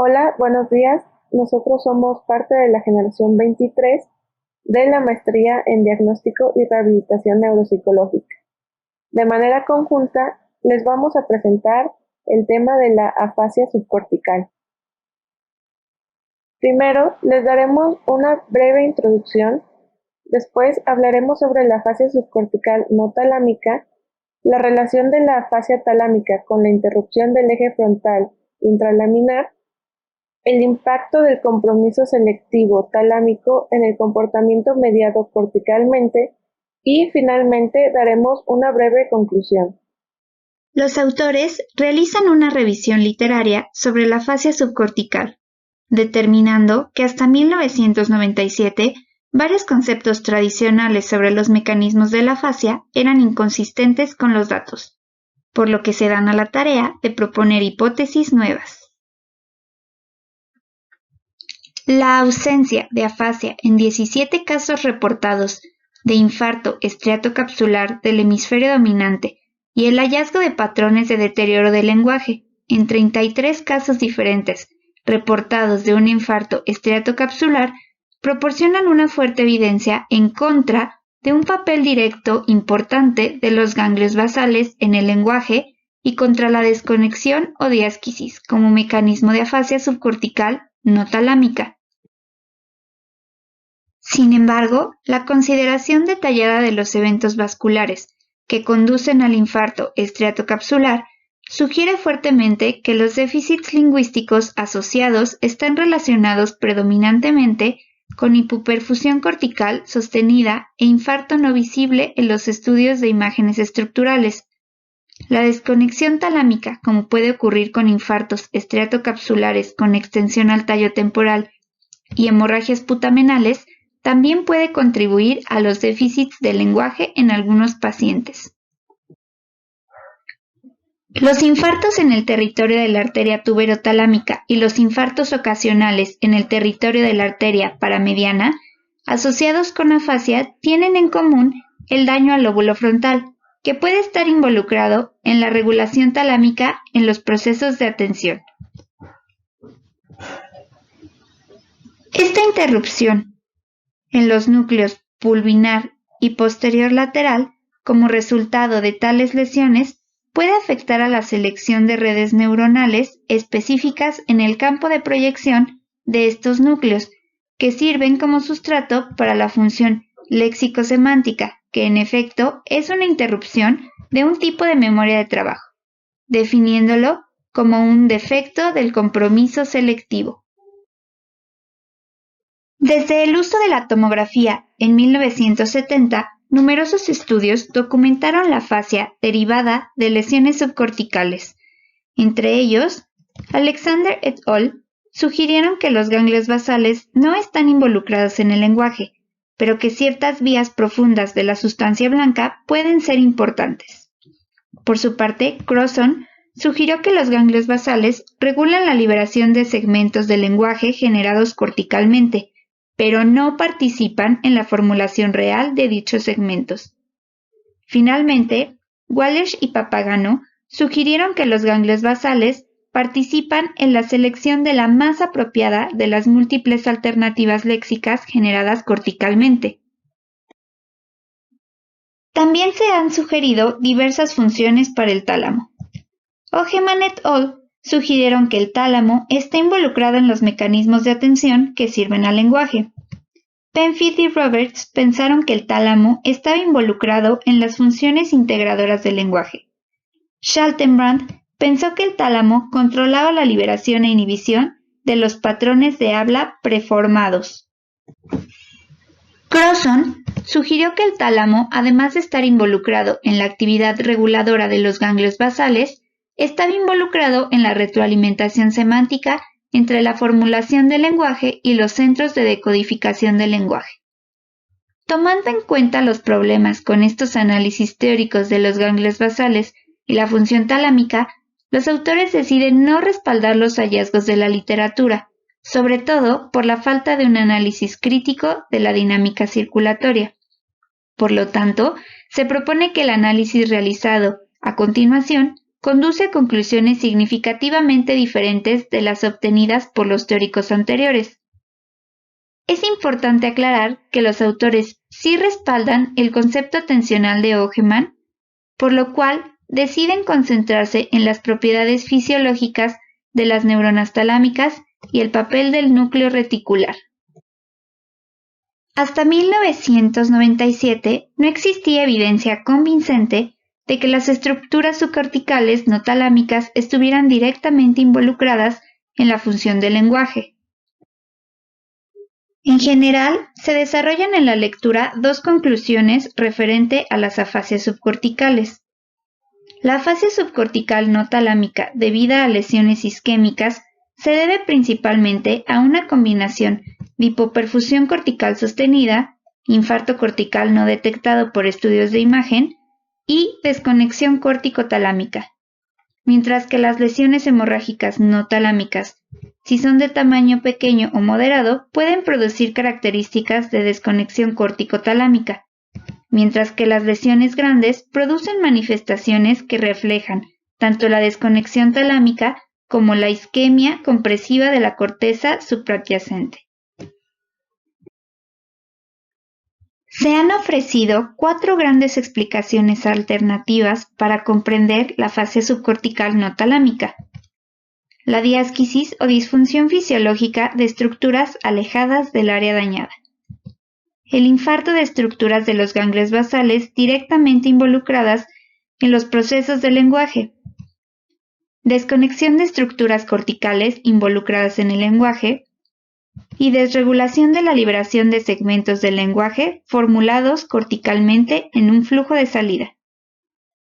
Hola, buenos días. Nosotros somos parte de la generación 23 de la maestría en diagnóstico y rehabilitación neuropsicológica. De manera conjunta, les vamos a presentar el tema de la afasia subcortical. Primero, les daremos una breve introducción. Después hablaremos sobre la afasia subcortical no talámica, la relación de la afasia talámica con la interrupción del eje frontal intralaminar, el impacto del compromiso selectivo talámico en el comportamiento mediado corticalmente y, finalmente, daremos una breve conclusión. Los autores realizan una revisión literaria sobre la afasia subcortical, determinando que hasta 1997 varios conceptos tradicionales sobre los mecanismos de la afasia eran inconsistentes con los datos, por lo que se dan a la tarea de proponer hipótesis nuevas. La ausencia de afasia en 17 casos reportados de infarto estriatocapsular del hemisferio dominante y el hallazgo de patrones de deterioro del lenguaje en 33 casos diferentes reportados de un infarto estriatocapsular proporcionan una fuerte evidencia en contra de un papel directo importante de los ganglios basales en el lenguaje y contra la desconexión o diásquisis como mecanismo de afasia subcortical no talámica. Sin embargo, la consideración detallada de los eventos vasculares que conducen al infarto estriatocapsular sugiere fuertemente que los déficits lingüísticos asociados están relacionados predominantemente con hipoperfusión cortical sostenida e infarto no visible en los estudios de imágenes estructurales. La desconexión talámica, como puede ocurrir con infartos estriatocapsulares con extensión al tallo temporal y hemorragias putamenales, también puede contribuir a los déficits del lenguaje en algunos pacientes. Los infartos en el territorio de la arteria tuberotalámica y los infartos ocasionales en el territorio de la arteria paramediana, asociados con afasia, tienen en común el daño al lóbulo frontal, que puede estar involucrado en la regulación talámica en los procesos de atención. Esta interrupción en los núcleos pulvinar y posterior lateral, como resultado de tales lesiones, puede afectar a la selección de redes neuronales específicas en el campo de proyección de estos núcleos, que sirven como sustrato para la función léxico-semántica, que en efecto es una interrupción de un tipo de memoria de trabajo, definiéndolo como un defecto del compromiso selectivo. Desde el uso de la tomografía en 1970, numerosos estudios documentaron la afasia derivada de lesiones subcorticales. Entre ellos, Alexander et al. Sugirieron que los ganglios basales no están involucrados en el lenguaje, pero que ciertas vías profundas de la sustancia blanca pueden ser importantes. Por su parte, Crosson sugirió que los ganglios basales regulan la liberación de segmentos del lenguaje generados corticalmente, pero no participan en la formulación real de dichos segmentos. Finalmente, Walsh y Papagano sugirieron que los ganglios basales participan en la selección de la más apropiada de las múltiples alternativas léxicas generadas corticalmente. También se han sugerido diversas funciones para el tálamo. Ogeman et al. Sugirieron que el tálamo está involucrado en los mecanismos de atención que sirven al lenguaje. Penfield y Roberts pensaron que el tálamo estaba involucrado en las funciones integradoras del lenguaje. Schaltenbrand pensó que el tálamo controlaba la liberación e inhibición de los patrones de habla preformados. Crosson sugirió que el tálamo, además de estar involucrado en la actividad reguladora de los ganglios basales, estaba involucrado en la retroalimentación semántica entre la formulación del lenguaje y los centros de decodificación del lenguaje. Tomando en cuenta los problemas con estos análisis teóricos de los ganglios basales y la función talámica, los autores deciden no respaldar los hallazgos de la literatura, sobre todo por la falta de un análisis crítico de la dinámica circulatoria. Por lo tanto, se propone que el análisis realizado a continuación conduce a conclusiones significativamente diferentes de las obtenidas por los teóricos anteriores. Es importante aclarar que los autores sí respaldan el concepto atencional de Hogeman, por lo cual deciden concentrarse en las propiedades fisiológicas de las neuronas talámicas y el papel del núcleo reticular. Hasta 1997 no existía evidencia convincente de que las estructuras subcorticales no talámicas estuvieran directamente involucradas en la función del lenguaje. En general, se desarrollan en la lectura dos conclusiones referente a las afasias subcorticales. La afasia subcortical no talámica debida a lesiones isquémicas se debe principalmente a una combinación de hipoperfusión cortical sostenida, infarto cortical no detectado por estudios de imagen y desconexión córtico-talámica, mientras que las lesiones hemorrágicas no talámicas, si son de tamaño pequeño o moderado, pueden producir características de desconexión córtico-talámica, mientras que las lesiones grandes producen manifestaciones que reflejan tanto la desconexión talámica como la isquemia compresiva de la corteza supradyacente. Se han ofrecido 4 grandes explicaciones alternativas para comprender la afasia subcortical no talámica. La diásquisis o disfunción fisiológica de estructuras alejadas del área dañada. El infarto de estructuras de los ganglios basales directamente involucradas en los procesos del lenguaje. Desconexión de estructuras corticales involucradas en el lenguaje y desregulación de la liberación de segmentos del lenguaje formulados corticalmente en un flujo de salida.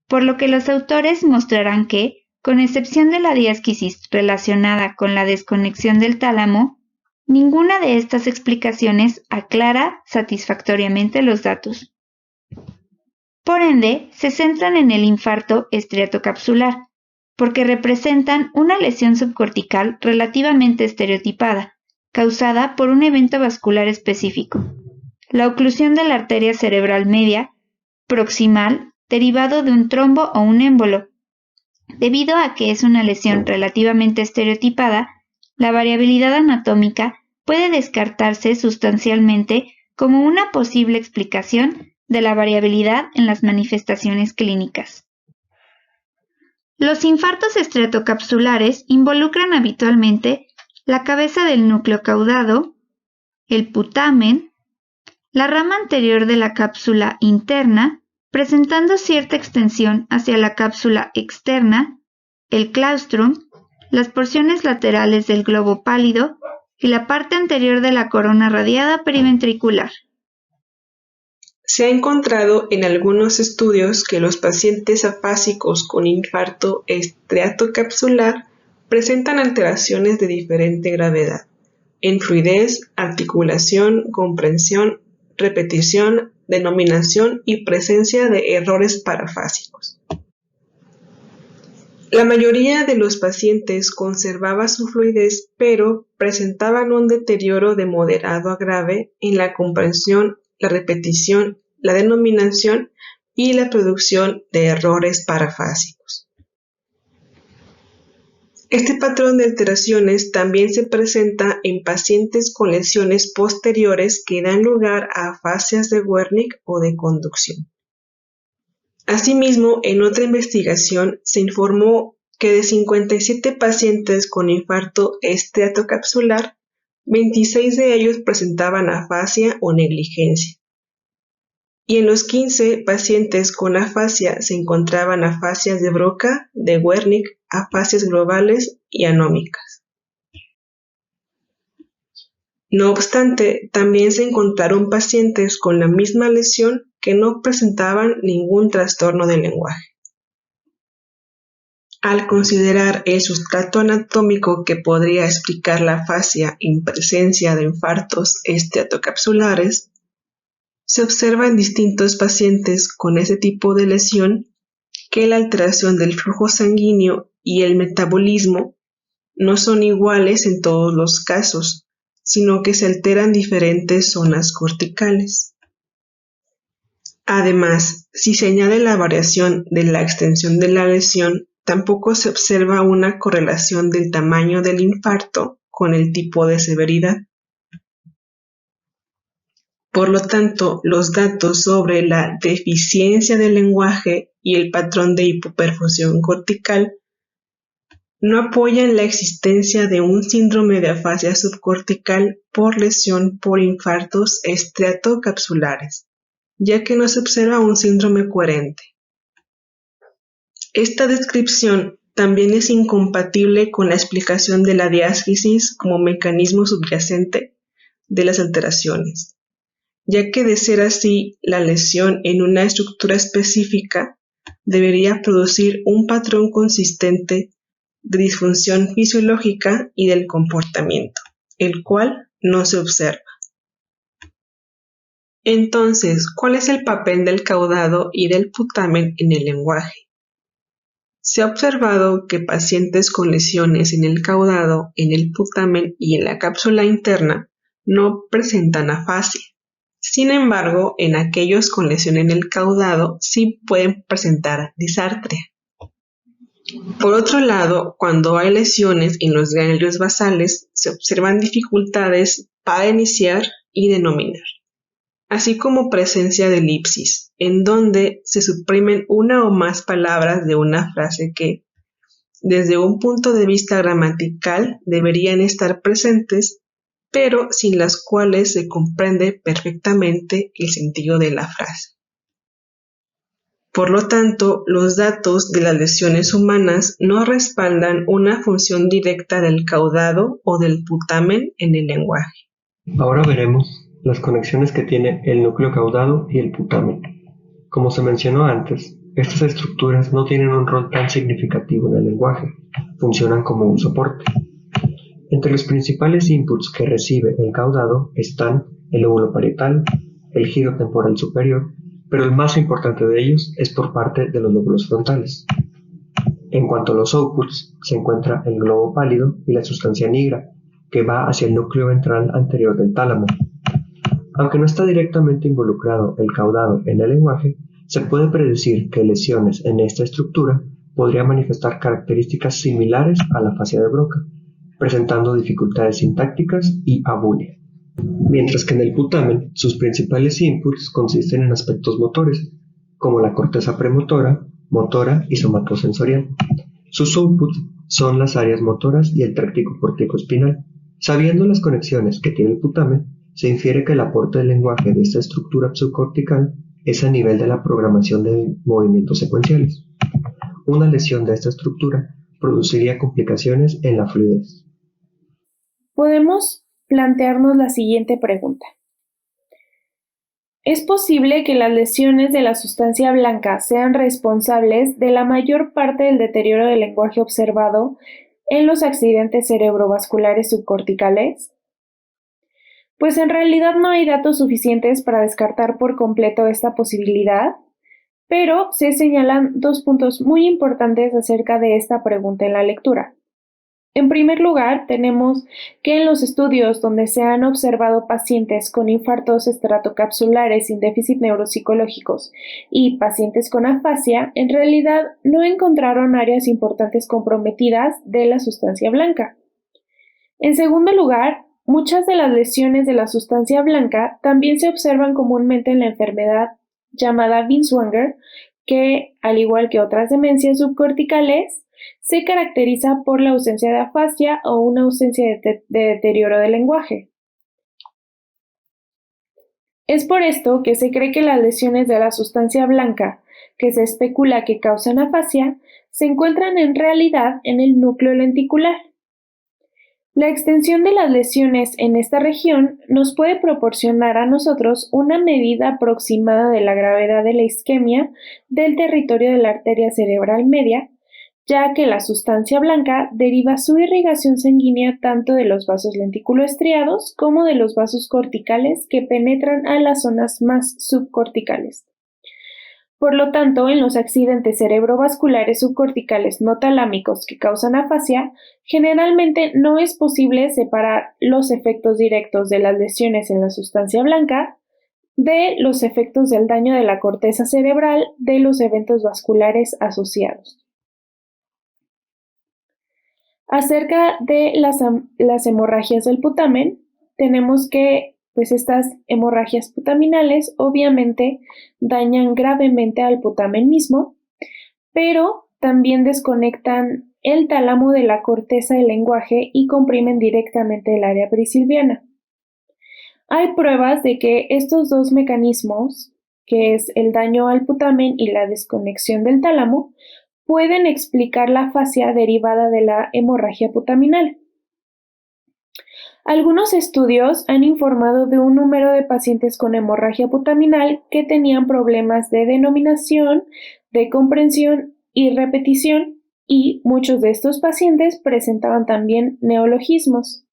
Por lo que los autores mostrarán que, con excepción de la diásquisis relacionada con la desconexión del tálamo, ninguna de estas explicaciones aclara satisfactoriamente los datos. Por ende, se centran en el infarto estriatocapsular, porque representan una lesión subcortical relativamente estereotipada, causada por un evento vascular específico, la oclusión de la arteria cerebral media proximal derivado de un trombo o un émbolo. Debido a que es una lesión relativamente estereotipada, la variabilidad anatómica puede descartarse sustancialmente como una posible explicación de la variabilidad en las manifestaciones clínicas. Los infartos estriatocapsulares involucran habitualmente la cabeza del núcleo caudado, el putamen, la rama anterior de la cápsula interna, presentando cierta extensión hacia la cápsula externa, el claustrum, las porciones laterales del globo pálido y la parte anterior de la corona radiada periventricular. Se ha encontrado en algunos estudios que los pacientes afásicos con infarto estriatocapsular presentan alteraciones de diferente gravedad en fluidez, articulación, comprensión, repetición, denominación y presencia de errores parafásicos. La mayoría de los pacientes conservaba su fluidez, pero presentaban un deterioro de moderado a grave en la comprensión, la repetición, la denominación y la producción de errores parafásicos. Este patrón de alteraciones también se presenta en pacientes con lesiones posteriores que dan lugar a afasias de Wernicke o de conducción. Asimismo, en otra investigación se informó que de 57 pacientes con infarto estriatocapsular, 26 de ellos presentaban afasia o negligencia. Y en los 15 pacientes con afasia se encontraban afasias de Broca, de Wernicke, afasias globales y anómicas. No obstante, también se encontraron pacientes con la misma lesión que no presentaban ningún trastorno del lenguaje. Al considerar el sustrato anatómico que podría explicar la afasia en presencia de infartos estriatocapsulares, se observa en distintos pacientes con ese tipo de lesión que la alteración del flujo sanguíneo y el metabolismo no son iguales en todos los casos, sino que se alteran diferentes zonas corticales. Además, si se añade la variación de la extensión de la lesión tampoco se observa una correlación del tamaño del infarto con el tipo de severidad. Por lo tanto, los datos sobre la deficiencia del lenguaje y el patrón de hipoperfusión cortical no apoyan la existencia de un síndrome de afasia subcortical por lesión por infartos estriatocapsulares, ya que no se observa un síndrome coherente. Esta descripción también es incompatible con la explicación de la diástasis como mecanismo subyacente de las alteraciones, ya que de ser así, la lesión en una estructura específica debería producir un patrón consistente de disfunción fisiológica y del comportamiento, el cual no se observa. Entonces, ¿cuál es el papel del caudado y del putamen en el lenguaje? Se ha observado que pacientes con lesiones en el caudado, en el putamen y en la cápsula interna no presentan afasia. Sin embargo, en aquellos con lesión en el caudado sí pueden presentar disartria. Por otro lado, cuando hay lesiones en los ganglios basales, se observan dificultades para iniciar y denominar, así como presencia de elipsis, en donde se suprimen una o más palabras de una frase que, desde un punto de vista gramatical, deberían estar presentes, pero sin las cuales se comprende perfectamente el sentido de la frase. Por lo tanto, los datos de las lesiones humanas no respaldan una función directa del caudado o del putamen en el lenguaje. Ahora veremos las conexiones que tiene el núcleo caudado y el putamen. Como se mencionó antes, estas estructuras no tienen un rol tan significativo en el lenguaje, funcionan como un soporte. Entre los principales inputs que recibe el caudado están el lóbulo parietal, el giro temporal superior, pero el más importante de ellos es por parte de los lóbulos frontales. En cuanto a los outputs, se encuentra el globo pálido y la sustancia nigra, que va hacia el núcleo ventral anterior del tálamo. Aunque no está directamente involucrado el caudado en el lenguaje, se puede predecir que lesiones en esta estructura podrían manifestar características similares a la afasia de Broca, presentando dificultades sintácticas y abulia. Mientras que en el putamen, sus principales inputs consisten en aspectos motores, como la corteza premotora, motora y somatosensorial. Sus outputs son las áreas motoras y el tráctico corticoespinal. Sabiendo las conexiones que tiene el putamen, se infiere que el aporte del lenguaje de esta estructura subcortical es a nivel de la programación de movimientos secuenciales. Una lesión de esta estructura produciría complicaciones en la fluidez. Podemos plantearnos la siguiente pregunta. ¿Es posible que las lesiones de la sustancia blanca sean responsables de la mayor parte del deterioro del lenguaje observado en los accidentes cerebrovasculares subcorticales? Pues en realidad no hay datos suficientes para descartar por completo esta posibilidad, pero se señalan dos puntos muy importantes acerca de esta pregunta en la lectura. En primer lugar, tenemos que en los estudios donde se han observado pacientes con infartos estatocapsulares sin déficit neuropsicológicos y pacientes con afasia, en realidad no encontraron áreas importantes comprometidas de la sustancia blanca. En segundo lugar, muchas de las lesiones de la sustancia blanca también se observan comúnmente en la enfermedad llamada Binswanger, que, al igual que otras demencias subcorticales, se caracteriza por la ausencia de afasia o una ausencia de deterioro del lenguaje. Es por esto que se cree que las lesiones de la sustancia blanca, que se especula que causan afasia, se encuentran en realidad en el núcleo lenticular. La extensión de las lesiones en esta región nos puede proporcionar a nosotros una medida aproximada de la gravedad de la isquemia del territorio de la arteria cerebral media, ya que la sustancia blanca deriva su irrigación sanguínea tanto de los vasos lenticuloestriados como de los vasos corticales que penetran a las zonas más subcorticales. Por lo tanto, en los accidentes cerebrovasculares subcorticales no talámicos que causan afasia, generalmente no es posible separar los efectos directos de las lesiones en la sustancia blanca de los efectos del daño de la corteza cerebral de los eventos vasculares asociados. Acerca de las hemorragias del putamen, tenemos que pues estas hemorragias putaminales obviamente dañan gravemente al putamen mismo, pero también desconectan el tálamo de la corteza del lenguaje y comprimen directamente el área perisilviana. Hay pruebas de que estos dos mecanismos, que es el daño al putamen y la desconexión del tálamo, pueden explicar la afasia derivada de la hemorragia putaminal. Algunos estudios han informado de un número de pacientes con hemorragia putaminal que tenían problemas de denominación, de comprensión y repetición, y muchos de estos pacientes presentaban también neologismos.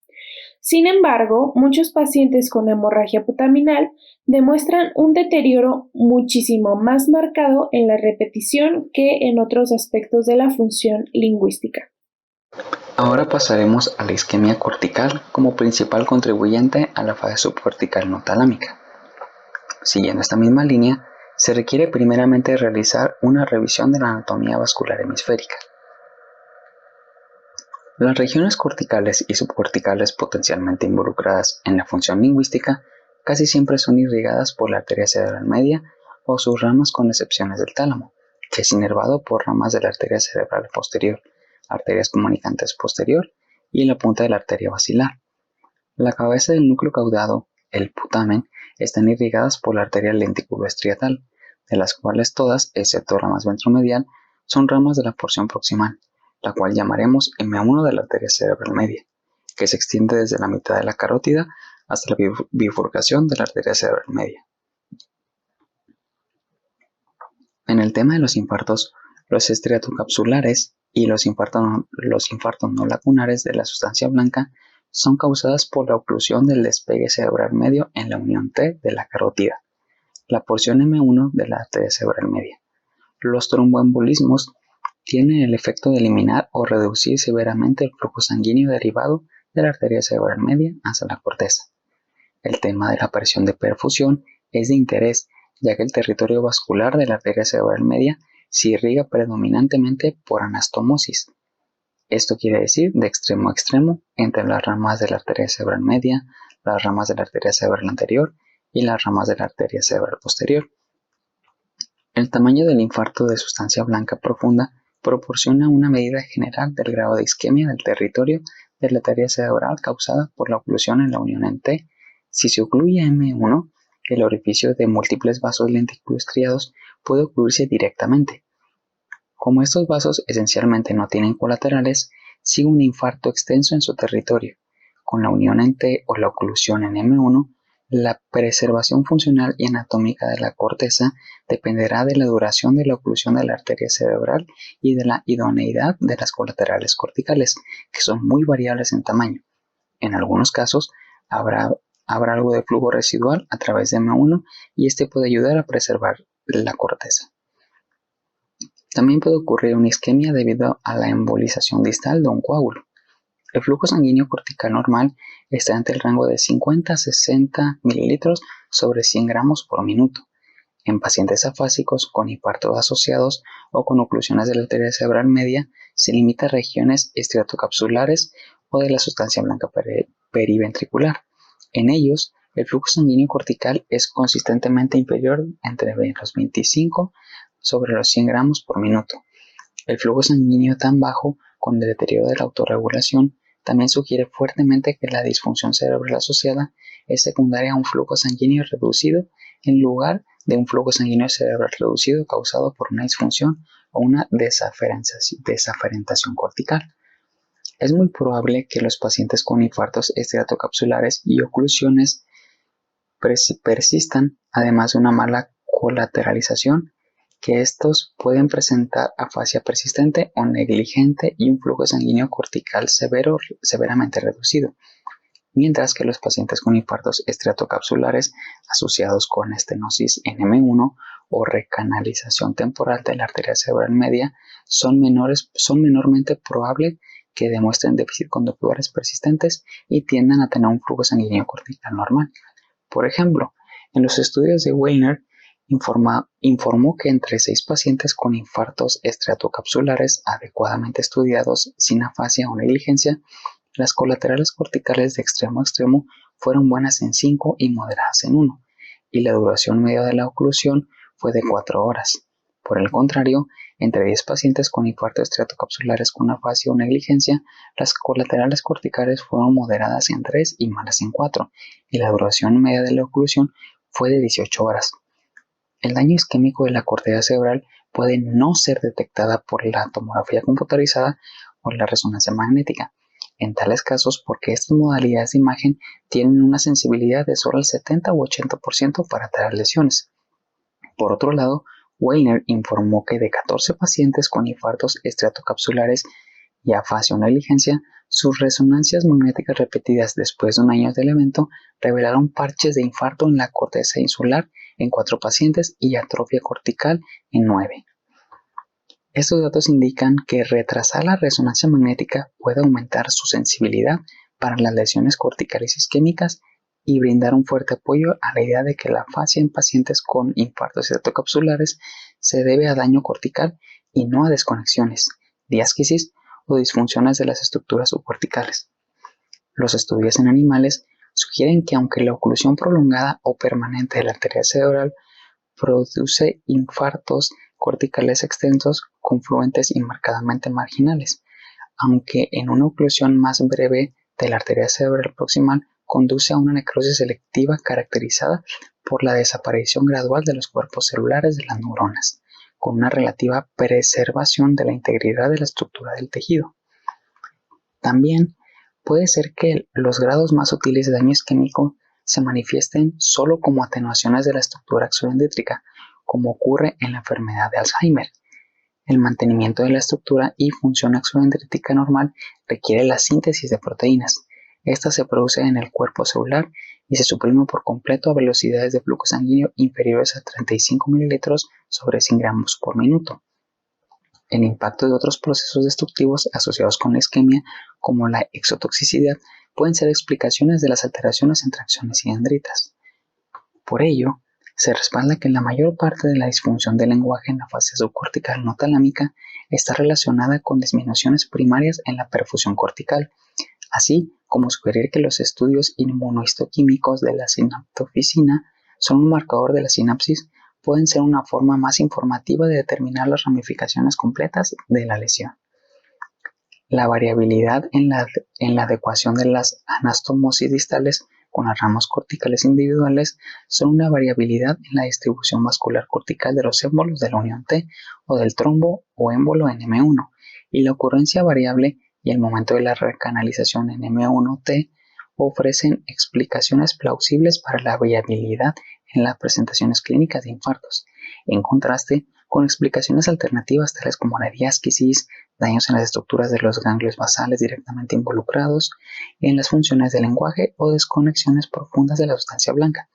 Sin embargo, muchos pacientes con hemorragia putaminal demuestran un deterioro muchísimo más marcado en la repetición que en otros aspectos de la función lingüística. Ahora pasaremos a la isquemia cortical como principal contribuyente a la fase subcortical no talámica. Siguiendo esta misma línea, se requiere primeramente realizar una revisión de la anatomía vascular hemisférica. Las regiones corticales y subcorticales potencialmente involucradas en la función lingüística casi siempre son irrigadas por la arteria cerebral media o sus ramas, con excepciones del tálamo, que es inervado por ramas de la arteria cerebral posterior, arterias comunicantes posterior y la punta de la arteria basilar. La cabeza del núcleo caudado, el putamen, están irrigadas por la arteria lenticuloestriatal, de las cuales todas, excepto la más ventromedial, son ramas de la porción proximal, la cual llamaremos M1 de la arteria cerebral media, que se extiende desde la mitad de la carótida hasta la bifurcación de la arteria cerebral media. En el tema de los infartos, los estriatocapsulares y los infartos no lacunares de la sustancia blanca son causadas por la oclusión del despegue cerebral medio en la unión T de la carótida, la porción M1 de la arteria cerebral media. Los tromboembolismos tienen el efecto de eliminar o reducir severamente el flujo sanguíneo derivado de la arteria cerebral media hacia la corteza. El tema de la presión de perfusión es de interés, ya que el territorio vascular de la arteria cerebral media se irriga predominantemente por anastomosis. Esto quiere decir de extremo a extremo entre las ramas de la arteria cerebral media, las ramas de la arteria cerebral anterior y las ramas de la arteria cerebral posterior. El tamaño del infarto de sustancia blanca profunda proporciona una medida general del grado de isquemia del territorio de la arteria cerebral causada por la oclusión en la unión en T. Si se ocluye M1, el orificio de múltiples vasos lenticuloestriados puede ocluirse directamente. Como estos vasos esencialmente no tienen colaterales, sigue un infarto extenso en su territorio. Con la unión en T o la oclusión en M1, la preservación funcional y anatómica de la corteza dependerá de la duración de la oclusión de la arteria cerebral y de la idoneidad de las colaterales corticales, que son muy variables en tamaño. En algunos casos, habrá algo de flujo residual a través de M1 y este puede ayudar a preservar la corteza. También puede ocurrir una isquemia debido a la embolización distal de un coágulo. El flujo sanguíneo cortical normal está entre el rango de 50 a 60 mililitros sobre 100 gramos por minuto. En pacientes afásicos con infartos asociados o con oclusiones de la arteria cerebral media, se limita a regiones estriatocapsulares o de la sustancia blanca periventricular. En ellos, el flujo sanguíneo cortical es consistentemente inferior entre los 25 sobre los 100 gramos por minuto. El flujo sanguíneo tan bajo con el deterioro de la autorregulación también sugiere fuertemente que la disfunción cerebral asociada es secundaria a un flujo sanguíneo reducido en lugar de un flujo sanguíneo cerebral reducido causado por una disfunción o una desaferentación cortical. Es muy probable que los pacientes con infartos estriatocapsulares y oclusiones persistan, además de una mala colateralización, que estos pueden presentar afasia persistente o negligente y un flujo sanguíneo cortical severamente reducido, mientras que los pacientes con infartos estriatocapsulares asociados con estenosis en M1 o recanalización temporal de la arteria cerebral media son menormente probable que demuestren déficit conductuales persistentes y tiendan a tener un flujo sanguíneo cortical normal. Por ejemplo, en los estudios de Weiner informó que entre 6 pacientes con infartos estriatocapsulares adecuadamente estudiados sin afasia o negligencia, las colaterales corticales de extremo a extremo fueron buenas en 5 y moderadas en 1, y la duración media de la oclusión fue de 4 horas. Por el contrario, entre 10 pacientes con infartos estriatocapsulares con afasia o negligencia, las colaterales corticales fueron moderadas en 3 y malas en 4, y la duración media de la oclusión fue de 18 horas. El daño isquémico de la corteza cerebral puede no ser detectada por la tomografía computarizada o la resonancia magnética, en tales casos porque estas modalidades de imagen tienen una sensibilidad de solo el 70 u 80% para tales lesiones. Por otro lado, Weiner informó que de 14 pacientes con infartos estriatocapsulares y afasia o negligencia, sus resonancias magnéticas repetidas después de un año del evento revelaron parches de infarto en la corteza insular en 4 pacientes y atrofia cortical en 9. Estos datos indican que retrasar la resonancia magnética puede aumentar su sensibilidad para las lesiones corticales isquémicas y brindar un fuerte apoyo a la idea de que la afasia en pacientes con infartos estriatocapsulares se debe a daño cortical y no a desconexiones, diásquisis o disfunciones de las estructuras subcorticales. Los estudios en animales sugieren que aunque la oclusión prolongada o permanente de la arteria cerebral produce infartos corticales extensos, confluentes y marcadamente marginales, aunque en una oclusión más breve de la arteria cerebral proximal conduce a una necrosis selectiva caracterizada por la desaparición gradual de los cuerpos celulares de las neuronas, con una relativa preservación de la integridad de la estructura del tejido. También puede ser que los grados más sutiles de daño isquémico se manifiesten solo como atenuaciones de la estructura axodendrítica, como ocurre en la enfermedad de Alzheimer. El mantenimiento de la estructura y función axodendrítica normal requiere la síntesis de proteínas. Esta se produce en el cuerpo celular y se suprime por completo a velocidades de flujo sanguíneo inferiores a 35 ml sobre 100 gramos por minuto. El impacto de otros procesos destructivos asociados con la isquemia, como la exotoxicidad, pueden ser explicaciones de las alteraciones entre axones y dendritas. Por ello, se respalda que la mayor parte de la disfunción del lenguaje en la fase subcortical no talámica está relacionada con disminuciones primarias en la perfusión cortical, así como sugerir que los estudios inmunohistoquímicos de la sinaptofisina son un marcador de la sinapsis, pueden ser una forma más informativa de determinar las ramificaciones completas de la lesión. La variabilidad en la adecuación de las anastomosis distales con las ramas corticales individuales son una variabilidad en la distribución vascular cortical de los émbolos de la unión T o del trombo o émbolo NM1, y la ocurrencia variable y el momento de la recanalización en M1T ofrecen explicaciones plausibles para la variabilidad en las presentaciones clínicas de infartos, en contraste con explicaciones alternativas tales como la diásquisis, daños en las estructuras de los ganglios basales directamente involucrados en las funciones del lenguaje o desconexiones profundas de la sustancia blanca,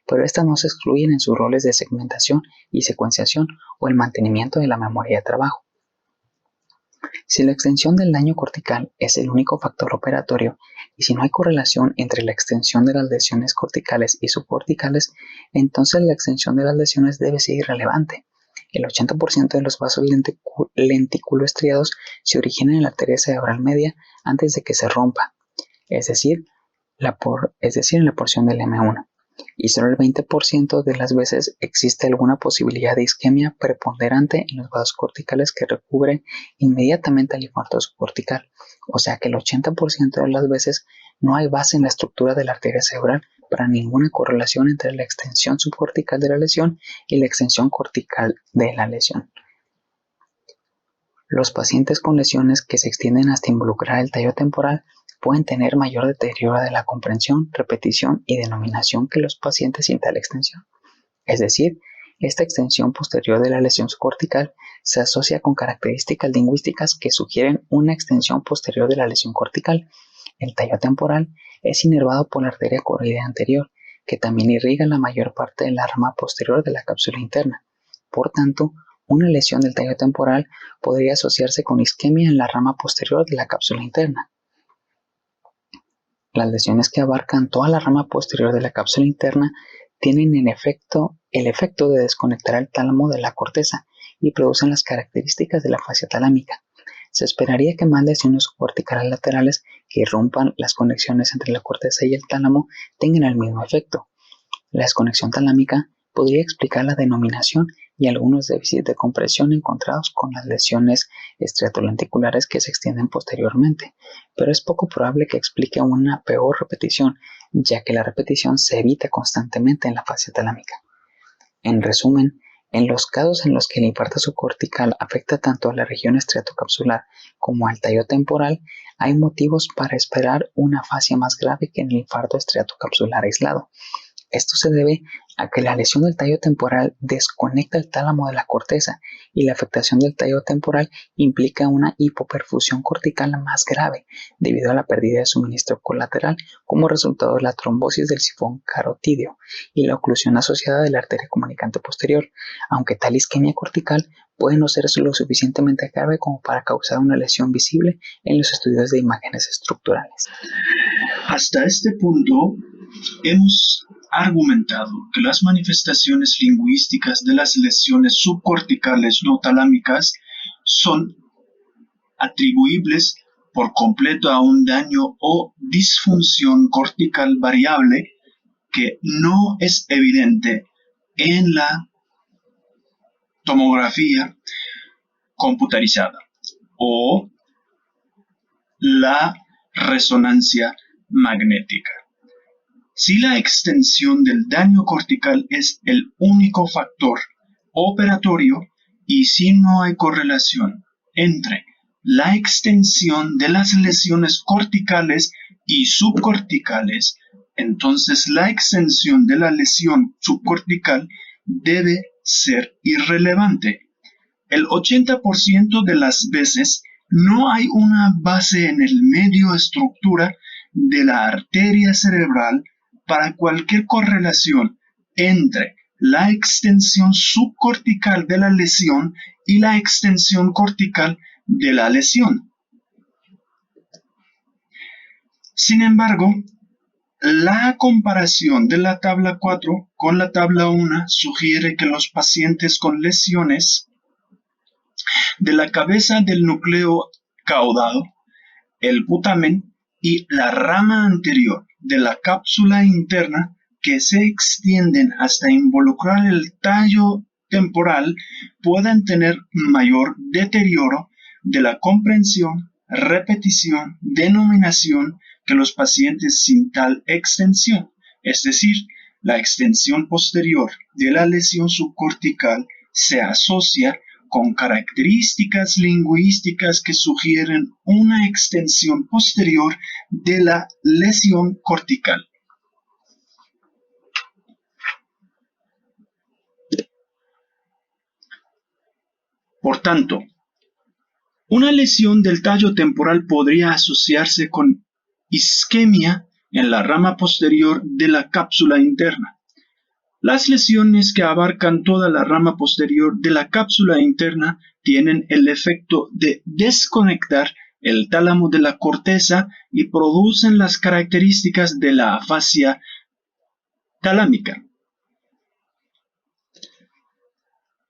pero estas no se excluyen en sus roles de segmentación y secuenciación o el mantenimiento de la memoria de trabajo. Si la extensión del daño cortical es el único factor operatorio y si no hay correlación entre la extensión de las lesiones corticales y subcorticales, entonces la extensión de las lesiones debe ser irrelevante. El 80% de los vasos lenticuloestriados se originan en la arteria cerebral media antes de que se rompa, es decir, en la porción del M1, y solo el 20% de las veces existe alguna posibilidad de isquemia preponderante en los vasos corticales que recubre inmediatamente al infarto subcortical, o sea que el 80% de las veces no hay base en la estructura de la arteria cerebral para ninguna correlación entre la extensión subcortical de la lesión y la extensión cortical de la lesión. Los pacientes con lesiones que se extienden hasta involucrar el tallo temporal pueden tener mayor deterioro de la comprensión, repetición y denominación que los pacientes sin tal extensión. Es decir, esta extensión posterior de la lesión subcortical se asocia con características lingüísticas que sugieren una extensión posterior de la lesión cortical. El tallo temporal es inervado por la arteria coroidea anterior, que también irriga la mayor parte de la rama posterior de la cápsula interna. Por tanto, una lesión del tallo temporal podría asociarse con isquemia en la rama posterior de la cápsula interna. Las lesiones que abarcan toda la rama posterior de la cápsula interna tienen en efecto el efecto de desconectar el tálamo de la corteza y producen las características de la fascia talámica. Se esperaría que más lesiones subcorticales laterales que irrumpan las conexiones entre la corteza y el tálamo tengan el mismo efecto. La desconexión talámica podría explicar la denominación y algunos déficits de compresión encontrados con las lesiones estriatollenticulares que se extienden posteriormente, pero es poco probable que explique una peor repetición, ya que la repetición se evita constantemente en la fascia talámica. En resumen, en los casos en los que el infarto subcortical afecta tanto a la región estriatocapsular como al tallo temporal, hay motivos para esperar una fascia más grave que en el infarto estriatocapsular aislado. Esto se debe a que la lesión del tallo temporal desconecta el tálamo de la corteza y la afectación del tallo temporal implica una hipoperfusión cortical más grave debido a la pérdida de suministro colateral como resultado de la trombosis del sifón carotídeo y la oclusión asociada de la arteria comunicante posterior, aunque tal isquemia cortical puede no ser lo suficientemente grave como para causar una lesión visible en los estudios de imágenes estructurales. Hasta este punto, hemos argumentado que las manifestaciones lingüísticas de las lesiones subcorticales no talámicas son atribuibles por completo a un daño o disfunción cortical variable que no es evidente en la tomografía computarizada o la resonancia magnética. Si la extensión del daño cortical es el único factor operatorio y si no hay correlación entre la extensión de las lesiones corticales y subcorticales, entonces la extensión de la lesión subcortical debe ser irrelevante. El 80% de las veces no hay una base en el medio estructura de la arteria cerebral para cualquier correlación entre la extensión subcortical de la lesión y la extensión cortical de la lesión. Sin embargo, la comparación de la tabla 4 con la tabla 1 sugiere que los pacientes con lesiones de la cabeza del núcleo caudado, el putamen y la rama anterior de la cápsula interna que se extienden hasta involucrar el tallo temporal pueden tener mayor deterioro de la comprensión, repetición, denominación que los pacientes sin tal extensión, es decir, la extensión posterior de la lesión subcortical se asocia con características lingüísticas que sugieren una extensión posterior de la lesión cortical. Por tanto, una lesión del tallo temporal podría asociarse con isquemia en la rama posterior de la cápsula interna. Las lesiones que abarcan toda la rama posterior de la cápsula interna tienen el efecto de desconectar el tálamo de la corteza y producen las características de la afasia talámica.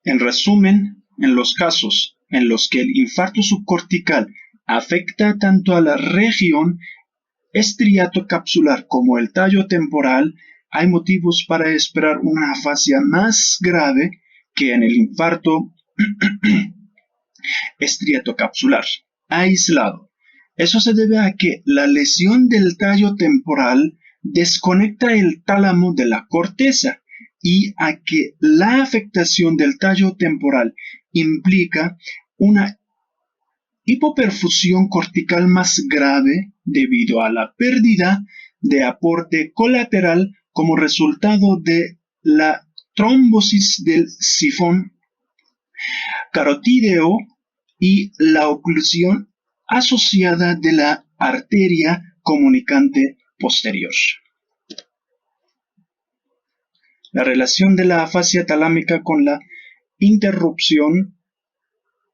En resumen, en los casos en los que el infarto subcortical afecta tanto a la región estriatocapsular como el tallo temporal, hay motivos para esperar una afasia más grave que en el infarto estriatocapsular aislado. Eso se debe a que la lesión del tallo temporal desconecta el tálamo de la corteza y a que la afectación del tallo temporal implica una hipoperfusión cortical más grave debido a la pérdida de aporte colateral como resultado de la trombosis del sifón carotídeo y la oclusión asociada de la arteria comunicante posterior. La relación de la afasia talámica con la interrupción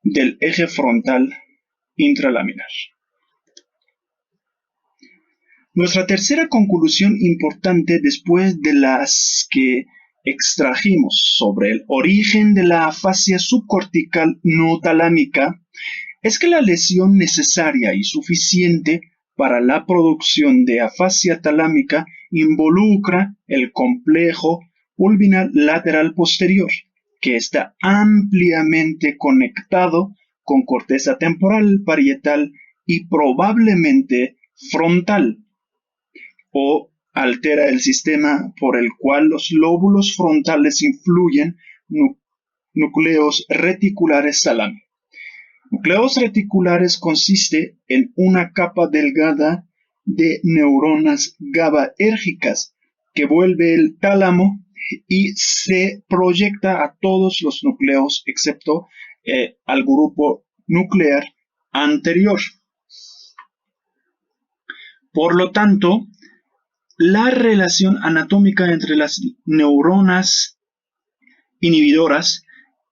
del eje frontal intralaminar. Nuestra tercera conclusión importante después de las que extrajimos sobre el origen de la afasia subcortical no talámica es que la lesión necesaria y suficiente para la producción de afasia talámica involucra el complejo pulvinar lateral posterior, que está ampliamente conectado con corteza temporal, parietal y probablemente frontal, o altera el sistema por el cual los lóbulos frontales influyen núcleos reticulares talámicos. Núcleos reticulares consiste en una capa delgada de neuronas GABAérgicas que vuelve el tálamo y se proyecta a todos los núcleos excepto al grupo nuclear anterior. Por lo tanto, la relación anatómica entre las neuronas inhibidoras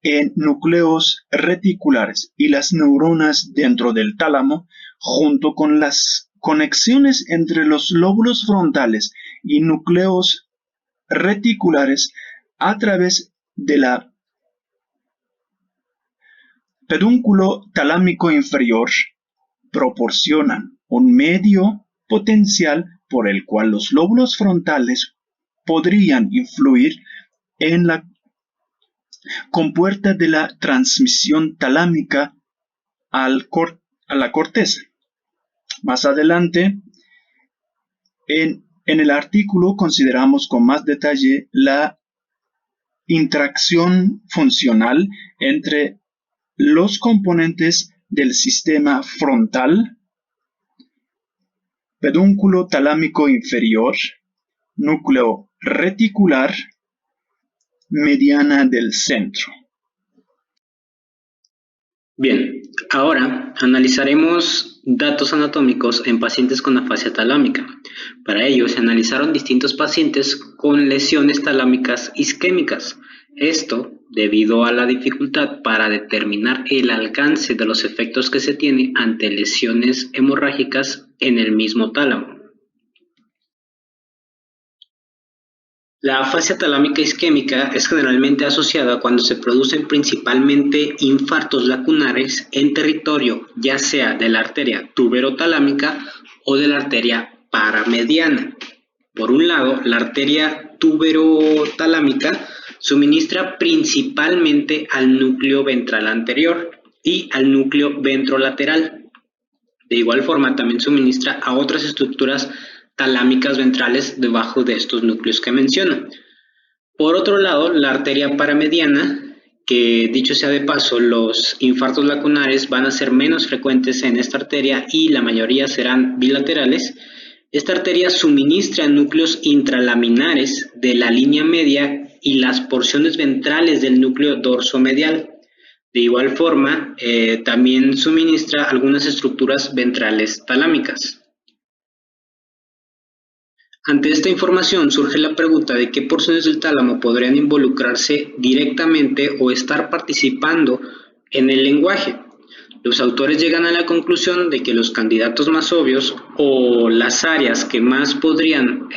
en núcleos reticulares y las neuronas dentro del tálamo, junto con las conexiones entre los lóbulos frontales y núcleos reticulares a través de la pedúnculo talámico inferior, proporcionan un medio potencial por el cual los lóbulos frontales podrían influir en la compuerta de la transmisión talámica a la corteza. Más adelante, en el artículo consideramos con más detalle la interacción funcional entre los componentes del sistema frontal, pedúnculo talámico inferior, núcleo reticular, mediana del centro. Bien, ahora analizaremos datos anatómicos en pacientes con afasia talámica. Para ello se analizaron distintos pacientes con lesiones talámicas isquémicas. Esto debido a la dificultad para determinar el alcance de los efectos que se tiene ante lesiones hemorrágicas en el mismo tálamo. La afasia talámica isquémica es generalmente asociada cuando se producen principalmente infartos lacunares en territorio ya sea de la arteria tuberotalámica o de la arteria paramediana. Por un lado, la arteria tuberotalámica suministra principalmente al núcleo ventral anterior y al núcleo ventrolateral. De igual forma, también suministra a otras estructuras talámicas ventrales debajo de estos núcleos que menciono. Por otro lado, la arteria paramediana, que dicho sea de paso, los infartos lacunares van a ser menos frecuentes en esta arteria y la mayoría serán bilaterales. Esta arteria suministra núcleos intralaminares de la línea media y las porciones ventrales del núcleo dorsomedial. De igual forma, también suministra algunas estructuras ventrales talámicas. Ante esta información surge la pregunta de qué porciones del tálamo podrían involucrarse directamente o estar participando en el lenguaje. Los autores llegan a la conclusión de que los candidatos más obvios o las áreas que más podrían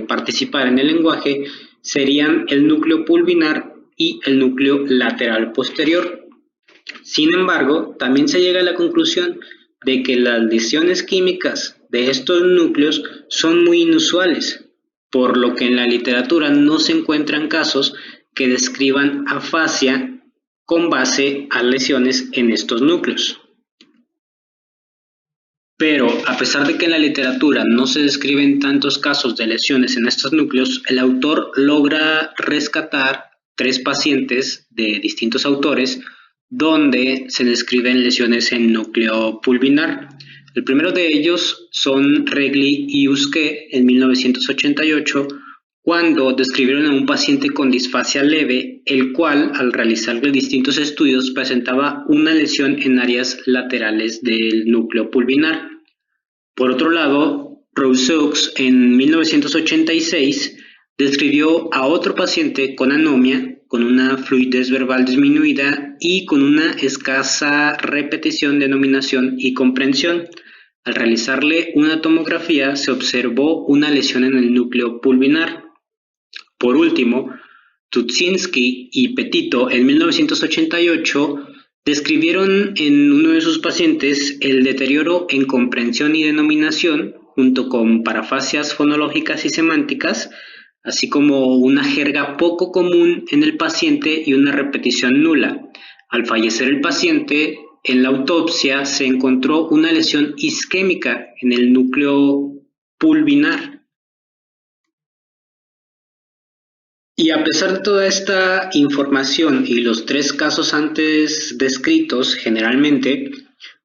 participar en el lenguaje serían el núcleo pulvinar y el núcleo lateral posterior. Sin embargo, también se llega a la conclusión de que las lesiones químicas de estos núcleos son muy inusuales, por lo que en la literatura no se encuentran casos que describan afasia con base a lesiones en estos núcleos. Pero, a pesar de que en la literatura no se describen tantos casos de lesiones en estos núcleos, el autor logra rescatar 3 pacientes de distintos autores donde se describen lesiones en núcleo pulvinar. El primero de ellos son Regli y Uske en 1988, cuando describieron a un paciente con disfasia leve, el cual, al realizar distintos estudios, presentaba una lesión en áreas laterales del núcleo pulvinar. Por otro lado, Rousseaux en 1986 describió a otro paciente con anomia, con una fluidez verbal disminuida y con una escasa repetición, denominación y comprensión. Al realizarle una tomografía se observó una lesión en el núcleo pulvinar. Por último, Tutsinski y Petito en 1988 describieron en uno de sus pacientes el deterioro en comprensión y denominación, junto con parafasias fonológicas y semánticas, así como una jerga poco común en el paciente y una repetición nula. Al fallecer el paciente, en la autopsia se encontró una lesión isquémica en el núcleo pulvinar. Y a pesar de toda esta información y los 3 casos antes descritos, generalmente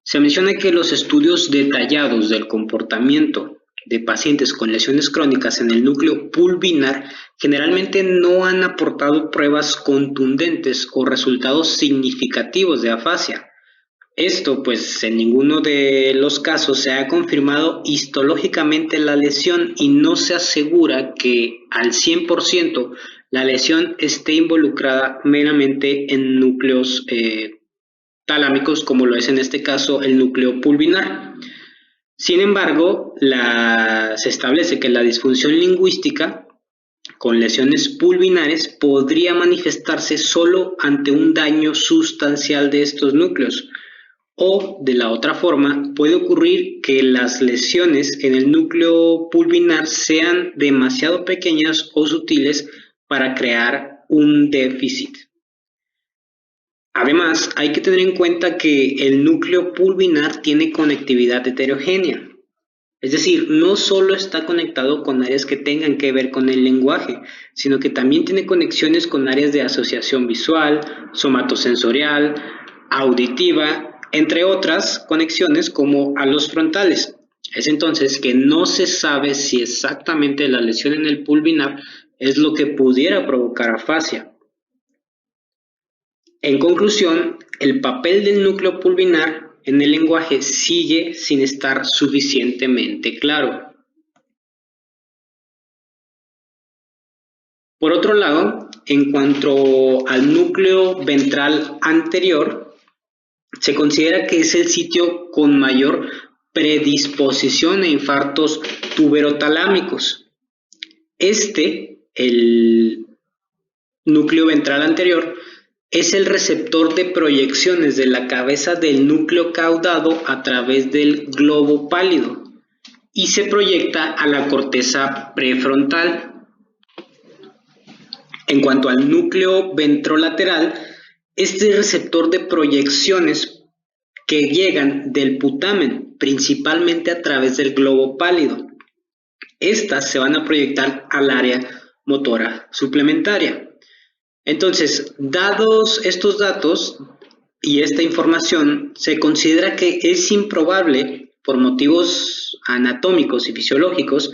se menciona que los estudios detallados del comportamiento de pacientes con lesiones crónicas en el núcleo pulvinar generalmente no han aportado pruebas contundentes o resultados significativos de afasia. Esto, pues, en ninguno de los casos se ha confirmado histológicamente la lesión y no se asegura que al 100% la lesión esté involucrada meramente en núcleos talámicos, como lo es en este caso el núcleo pulvinar. Sin embargo, se establece que la disfunción lingüística con lesiones pulvinares podría manifestarse solo ante un daño sustancial de estos núcleos. O, de la otra forma, puede ocurrir que las lesiones en el núcleo pulvinar sean demasiado pequeñas o sutiles para crear un déficit. Además, hay que tener en cuenta que el núcleo pulvinar tiene conectividad heterogénea. Es decir, no solo está conectado con áreas que tengan que ver con el lenguaje, sino que también tiene conexiones con áreas de asociación visual, somatosensorial, auditiva, entre otras conexiones como a los frontales. Es entonces que no se sabe si exactamente la lesión en el pulvinar es lo que pudiera provocar afasia. En conclusión, el papel del núcleo pulvinar en el lenguaje sigue sin estar suficientemente claro. Por otro lado, en cuanto al núcleo ventral anterior, se considera que es el sitio con mayor predisposición a infartos tuberotalámicos. El núcleo ventral anterior, es el receptor de proyecciones de la cabeza del núcleo caudado a través del globo pálido y se proyecta a la corteza prefrontal. En cuanto al núcleo ventrolateral, este receptor de proyecciones que llegan del putamen, principalmente a través del globo pálido. Estas se van a proyectar al área motora suplementaria. Entonces, dados estos datos y esta información, se considera que es improbable, por motivos anatómicos y fisiológicos,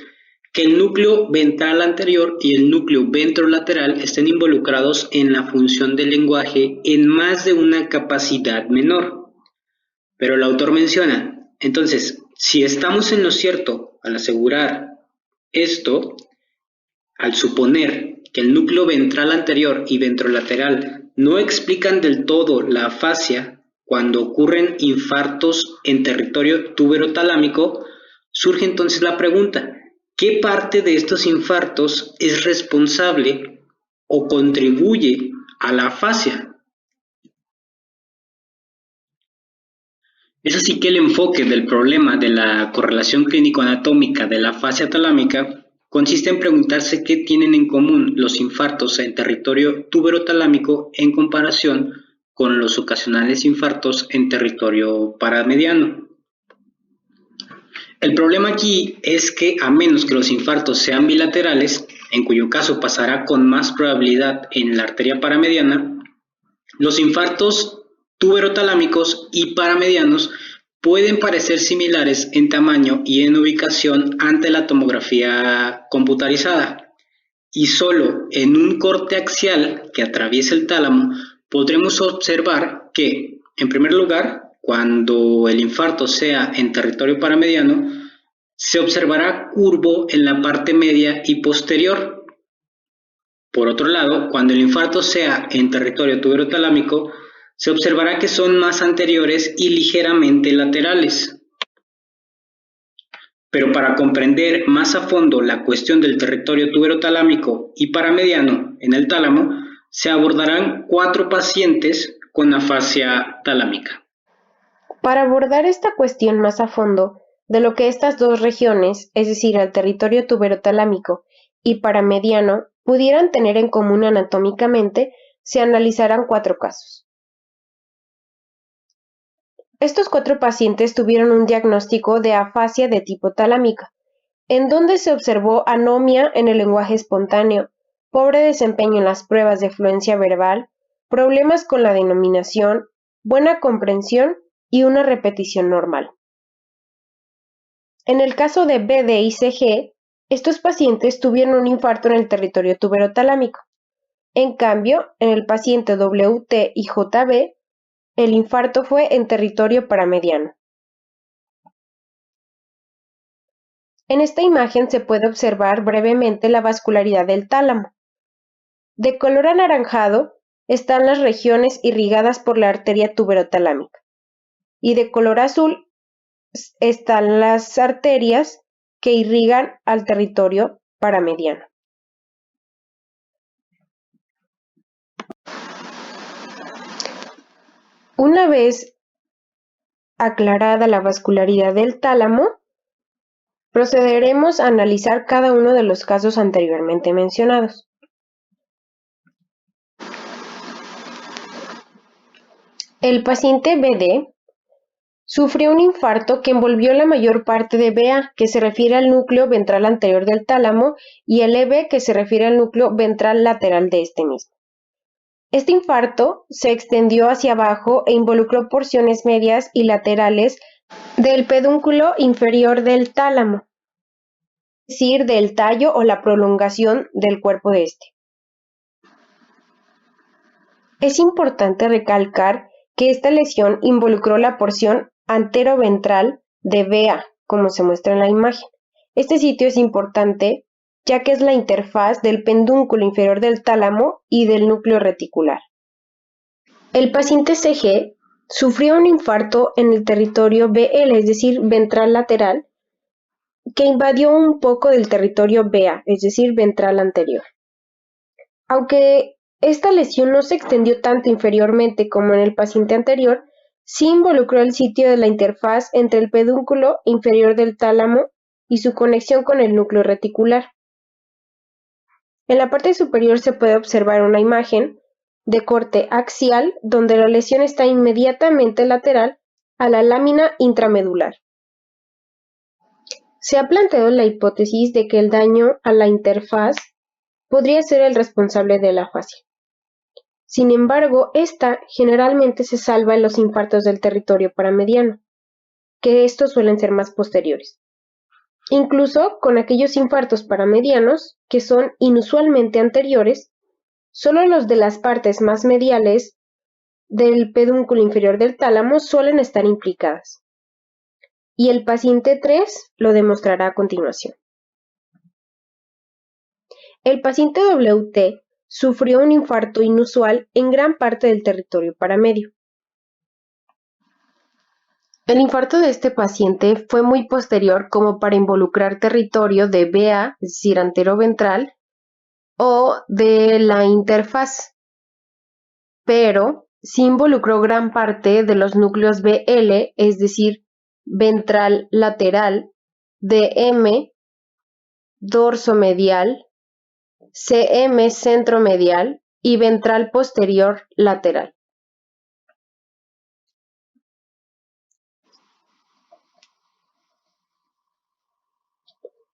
que el núcleo ventral anterior y el núcleo ventrolateral estén involucrados en la función del lenguaje en más de una capacidad menor. Pero el autor menciona, entonces, si estamos en lo cierto al asegurar esto, al suponer que el núcleo ventral anterior y ventrolateral no explican del todo la afasia cuando ocurren infartos en territorio tuberotalámico, surge entonces la pregunta, ¿qué parte de estos infartos es responsable o contribuye a la afasia? Es así que el enfoque del problema de la correlación clínico-anatómica de la afasia talámica consiste en preguntarse qué tienen en común los infartos en territorio tuberotalámico en comparación con los ocasionales infartos en territorio paramediano. El problema aquí es que a menos que los infartos sean bilaterales, en cuyo caso pasará con más probabilidad en la arteria paramediana, los infartos tuberotalámicos y paramedianos pueden parecer similares en tamaño y en ubicación ante la tomografía computarizada, y solo en un corte axial que atraviesa el tálamo podremos observar que, en primer lugar, cuando el infarto sea en territorio paramediano, se observará curvo en la parte media y posterior. Por otro lado, cuando el infarto sea en territorio tuberotalámico, se observará que son más anteriores y ligeramente laterales. Pero para comprender más a fondo la cuestión del territorio tuberotalámico y paramediano, en el tálamo, se abordarán 4 pacientes con afasia talámica. Para abordar esta cuestión más a fondo de lo que estas dos regiones, es decir, el territorio tuberotalámico y paramediano, pudieran tener en común anatómicamente, se analizarán 4 casos. Estos 4 pacientes tuvieron un diagnóstico de afasia de tipo talámica, en donde se observó anomia en el lenguaje espontáneo, pobre desempeño en las pruebas de fluencia verbal, problemas con la denominación, buena comprensión y una repetición normal. En el caso de BD y CG, estos pacientes tuvieron un infarto en el territorio tuberotalámico. En cambio, en el paciente WT y JB, el infarto fue en territorio paramediano. En esta imagen se puede observar brevemente la vascularidad del tálamo. De color anaranjado están las regiones irrigadas por la arteria tuberotalámica y de color azul están las arterias que irrigan al territorio paramediano. Una vez aclarada la vascularidad del tálamo, procederemos a analizar cada uno de los casos anteriormente mencionados. El paciente BD sufrió un infarto que envolvió la mayor parte de BA, que se refiere al núcleo ventral anterior del tálamo, y el EB, que se refiere al núcleo ventral lateral de este mismo. Este infarto se extendió hacia abajo e involucró porciones medias y laterales del pedúnculo inferior del tálamo, es decir, del tallo o la prolongación del cuerpo de este. Es importante recalcar que esta lesión involucró la porción anteroventral de BA, como se muestra en la imagen. Este sitio es importante ya que es la interfaz del pedúnculo inferior del tálamo y del núcleo reticular. El paciente CG sufrió un infarto en el territorio BL, es decir, ventral lateral, que invadió un poco del territorio BA, es decir, ventral anterior. Aunque esta lesión no se extendió tanto inferiormente como en el paciente anterior, sí involucró el sitio de la interfaz entre el pedúnculo inferior del tálamo y su conexión con el núcleo reticular. En la parte superior se puede observar una imagen de corte axial donde la lesión está inmediatamente lateral a la lámina intramedular. Se ha planteado la hipótesis de que el daño a la interfaz podría ser el responsable de la afasia. Sin embargo, esta generalmente se salva en los infartos del territorio paramediano, que estos suelen ser más posteriores. Incluso con aquellos infartos paramedianos que son inusualmente anteriores, solo los de las partes más mediales del pedúnculo inferior del tálamo suelen estar implicadas. Y el paciente 3 lo demostrará a continuación. El paciente WT sufrió un infarto inusual en gran parte del territorio paramedio. El infarto de este paciente fue muy posterior como para involucrar territorio de BA, es decir, anteroventral, o de la interfaz, pero sí involucró gran parte de los núcleos BL, es decir, ventral lateral, DM, dorso medial, CM centromedial y ventral posterior lateral.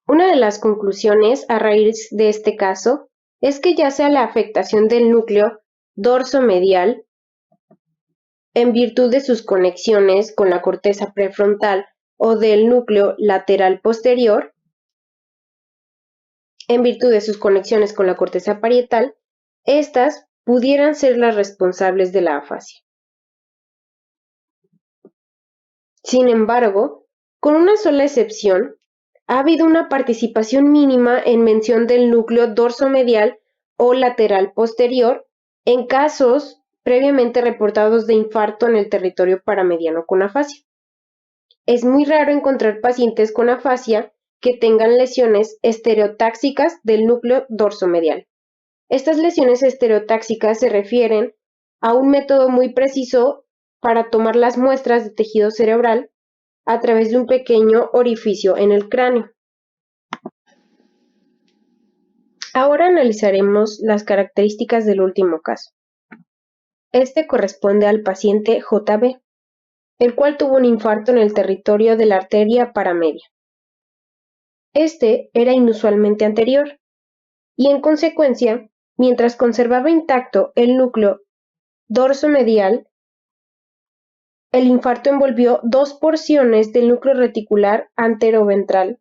Una de las conclusiones a raíz de este caso es que ya sea la afectación del núcleo dorsomedial en virtud de sus conexiones con la corteza prefrontal o del núcleo lateral posterior en virtud de sus conexiones con la corteza parietal, estas pudieran ser las responsables de la afasia. Sin embargo, con una sola excepción, ha habido una participación mínima en mención del núcleo dorsomedial o lateral posterior en casos previamente reportados de infarto en el territorio paramediano con afasia. Es muy raro encontrar pacientes con afasia que tengan lesiones estereotáxicas del núcleo dorsomedial, Estas lesiones estereotáxicas se refieren a un método muy preciso para tomar las muestras de tejido cerebral a través de un pequeño orificio en el cráneo. Ahora analizaremos las características del último caso. Este corresponde al paciente JB, el cual tuvo un infarto en el territorio de la arteria paramedia. Este era inusualmente anterior y, en consecuencia, mientras conservaba intacto el núcleo dorsomedial, el infarto envolvió 2 porciones del núcleo reticular anteroventral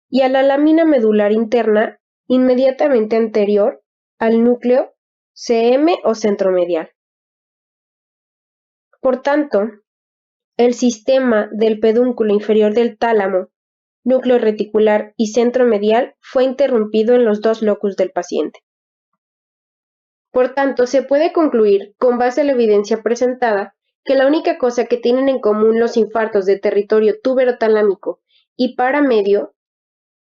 y a la lámina medular interna inmediatamente anterior al núcleo CM o centromedial. Por tanto, el sistema del pedúnculo inferior del tálamo, núcleo reticular y centromedial fue interrumpido en los dos locus del paciente. Por tanto, se puede concluir, con base a la evidencia presentada, que la única cosa que tienen en común los infartos de territorio tuberotalámico y paramedio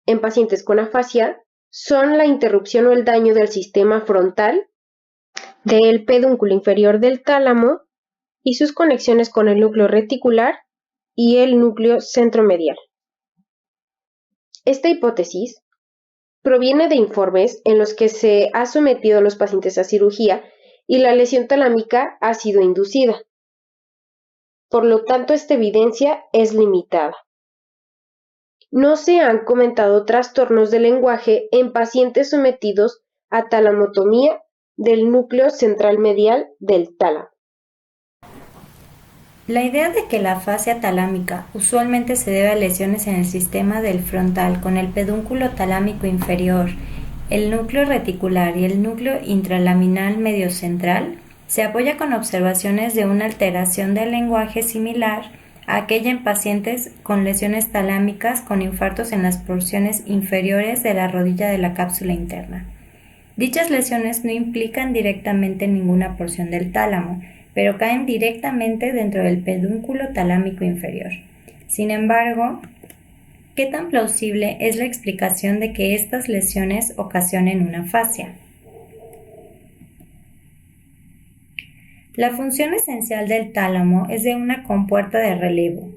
en pacientes con afasia son la interrupción o el daño del sistema frontal del pedúnculo inferior del tálamo y sus conexiones con el núcleo reticular y el núcleo centromedial. Esta hipótesis proviene de informes en los que se ha sometido a los pacientes a cirugía y la lesión talámica ha sido inducida. Por lo tanto, esta evidencia es limitada. No se han comentado trastornos del lenguaje en pacientes sometidos a talamotomía del núcleo central medial del tálamo. La idea de que la afasia talámica usualmente se debe a lesiones en el sistema del frontal con el pedúnculo talámico inferior, el núcleo reticular y el núcleo intralaminal mediocentral se apoya con observaciones de una alteración del lenguaje similar a aquella en pacientes con lesiones talámicas con infartos en las porciones inferiores de la rodilla de la cápsula interna. Dichas lesiones no implican directamente ninguna porción del tálamo, pero caen directamente dentro del pedúnculo talámico inferior. Sin embargo, ¿qué tan plausible es la explicación de que estas lesiones ocasionen una afasia? La función esencial del tálamo es de una compuerta de relevo.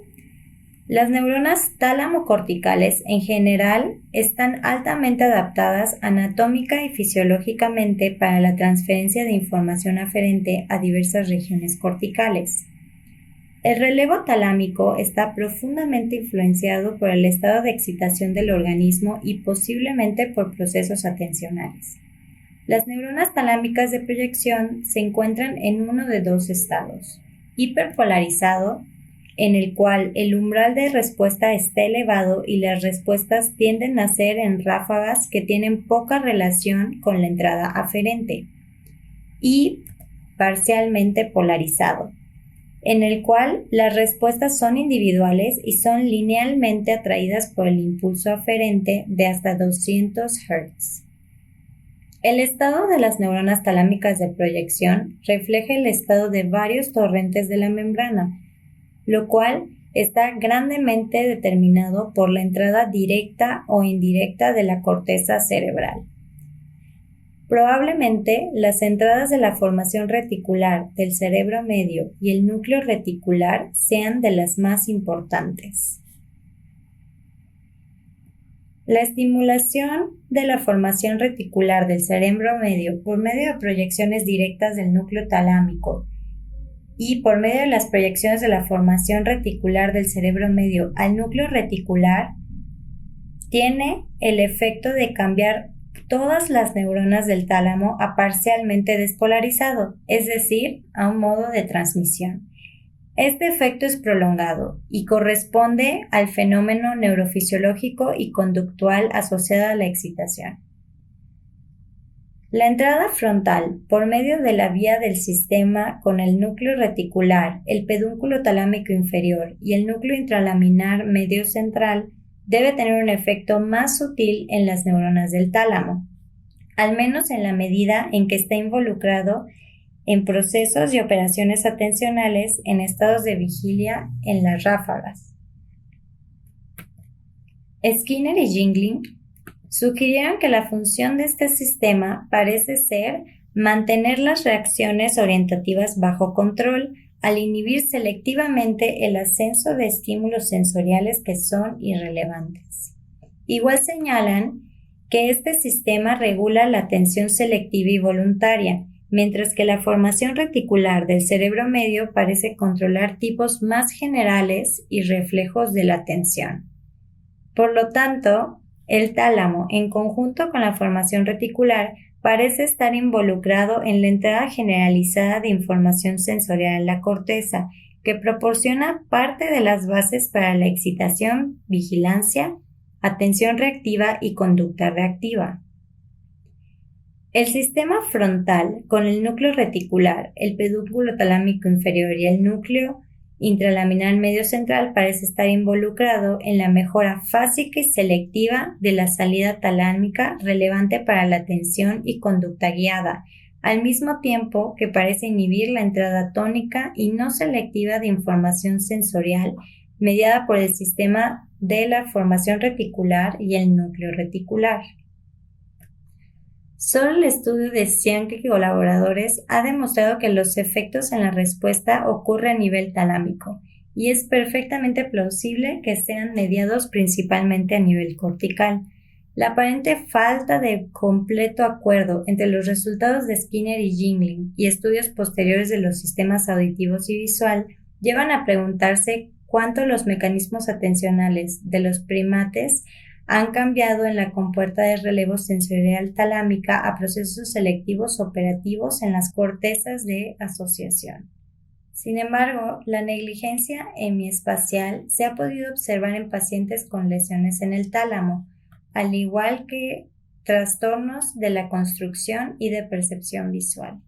Las neuronas tálamo-corticales en general están altamente adaptadas anatómica y fisiológicamente para la transferencia de información aferente a diversas regiones corticales. El relevo talámico está profundamente influenciado por el estado de excitación del organismo y posiblemente por procesos atencionales. Las neuronas talámicas de proyección se encuentran en uno de dos estados: hiperpolarizado, en el cual el umbral de respuesta está elevado y las respuestas tienden a ser en ráfagas que tienen poca relación con la entrada aferente, y parcialmente polarizado, en el cual las respuestas son individuales y son linealmente atraídas por el impulso aferente de hasta 200 Hz. El estado de las neuronas talámicas de proyección refleja el estado de varios torrentes de la membrana, lo cual está grandemente determinado por la entrada directa o indirecta de la corteza cerebral. Probablemente las entradas de la formación reticular del cerebro medio y el núcleo reticular sean de las más importantes. La estimulación de la formación reticular del cerebro medio por medio de proyecciones directas del núcleo talámico y por medio de las proyecciones de la formación reticular del cerebro medio al núcleo reticular tiene el efecto de cambiar todas las neuronas del tálamo a parcialmente despolarizado, es decir, a un modo de transmisión. Este efecto es prolongado y corresponde al fenómeno neurofisiológico y conductual asociado a la excitación. La entrada frontal por medio de la vía del sistema con el núcleo reticular, el pedúnculo talámico inferior y el núcleo intralaminar medio central debe tener un efecto más sutil en las neuronas del tálamo, al menos en la medida en que está involucrado en procesos y operaciones atencionales en estados de vigilia en las ráfagas. Skinner y Jingling sugirieron que la función de este sistema parece ser mantener las reacciones orientativas bajo control al inhibir selectivamente el ascenso de estímulos sensoriales que son irrelevantes. Igual señalan que este sistema regula la atención selectiva y voluntaria, mientras que la formación reticular del cerebro medio parece controlar tipos más generales y reflejos de la atención. Por lo tanto, el tálamo, en conjunto con la formación reticular, parece estar involucrado en la entrada generalizada de información sensorial en la corteza, que proporciona parte de las bases para la excitación, vigilancia, atención reactiva y conducta reactiva. El sistema frontal, con el núcleo reticular, el pedúnculo talámico inferior y el núcleo intralaminar medio central, parece estar involucrado en la mejora fásica y selectiva de la salida talámica relevante para la atención y conducta guiada, al mismo tiempo que parece inhibir la entrada tónica y no selectiva de información sensorial mediada por el sistema de la formación reticular y el núcleo reticular. Solo el estudio de Cianque y colaboradores ha demostrado que los efectos en la respuesta ocurren a nivel talámico, y es perfectamente plausible que sean mediados principalmente a nivel cortical. La aparente falta de completo acuerdo entre los resultados de Skinner y Jingling y estudios posteriores de los sistemas auditivos y visual llevan a preguntarse cuánto los mecanismos atencionales de los primates han cambiado en la compuerta de relevo sensorial talámica a procesos selectivos operativos en las cortezas de asociación. Sin embargo, la negligencia hemiespacial se ha podido observar en pacientes con lesiones en el tálamo, al igual que trastornos de la construcción y de percepción visual.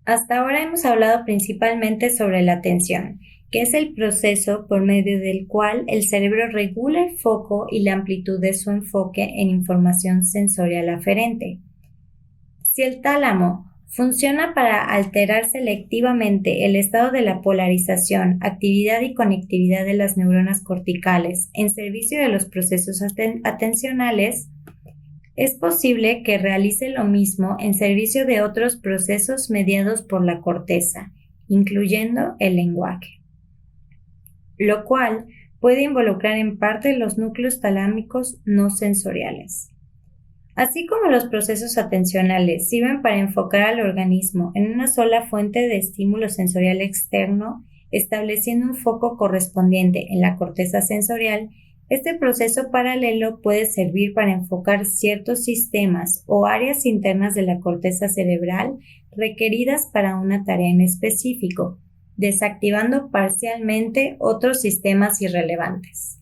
Hasta ahora hemos hablado principalmente sobre la atención, que es el proceso por medio del cual el cerebro regula el foco y la amplitud de su enfoque en información sensorial aferente. Si el tálamo funciona para alterar selectivamente el estado de la polarización, actividad y conectividad de las neuronas corticales en servicio de los procesos atencionales, es posible que realice lo mismo en servicio de otros procesos mediados por la corteza, incluyendo el lenguaje, lo cual puede involucrar en parte los núcleos talámicos no sensoriales. Así como los procesos atencionales sirven para enfocar al organismo en una sola fuente de estímulo sensorial externo, estableciendo un foco correspondiente en la corteza sensorial, este proceso paralelo puede servir para enfocar ciertos sistemas o áreas internas de la corteza cerebral requeridas para una tarea en específico, desactivando parcialmente otros sistemas irrelevantes.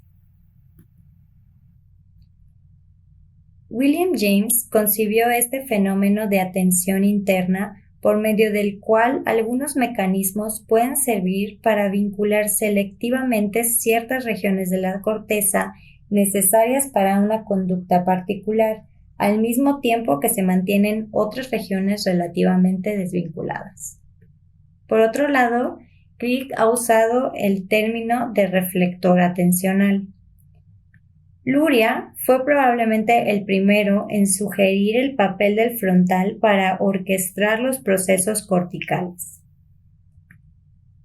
William James concibió este fenómeno de atención interna por medio del cual algunos mecanismos pueden servir para vincular selectivamente ciertas regiones de la corteza necesarias para una conducta particular, al mismo tiempo que se mantienen otras regiones relativamente desvinculadas. Por otro lado, Crick ha usado el término de reflector atencional. Luria fue probablemente el primero en sugerir el papel del frontal para orquestar los procesos corticales.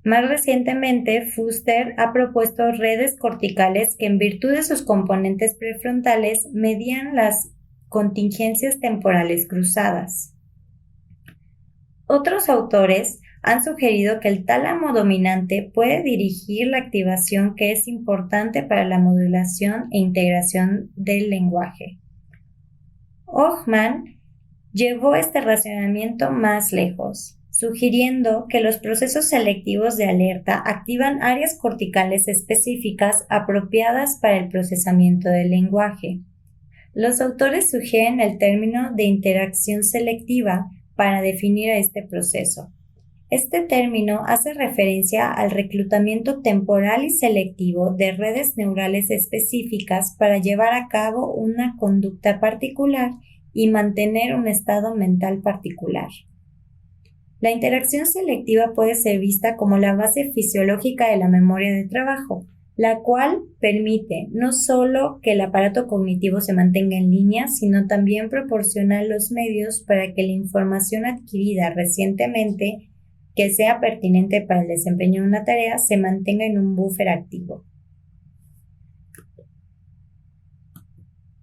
Más recientemente, Fuster ha propuesto redes corticales que, en virtud de sus componentes prefrontales, medían las contingencias temporales cruzadas. Otros autores han sugerido que el tálamo dominante puede dirigir la activación que es importante para la modulación e integración del lenguaje. Hochman llevó este razonamiento más lejos, sugiriendo que los procesos selectivos de alerta activan áreas corticales específicas apropiadas para el procesamiento del lenguaje. Los autores sugieren el término de interacción selectiva para definir a este proceso. Este término hace referencia al reclutamiento temporal y selectivo de redes neurales específicas para llevar a cabo una conducta particular y mantener un estado mental particular. La interacción selectiva puede ser vista como la base fisiológica de la memoria de trabajo, la cual permite no solo que el aparato cognitivo se mantenga en línea, sino también proporciona los medios para que la información adquirida recientemente que sea pertinente para el desempeño de una tarea se mantenga en un buffer activo.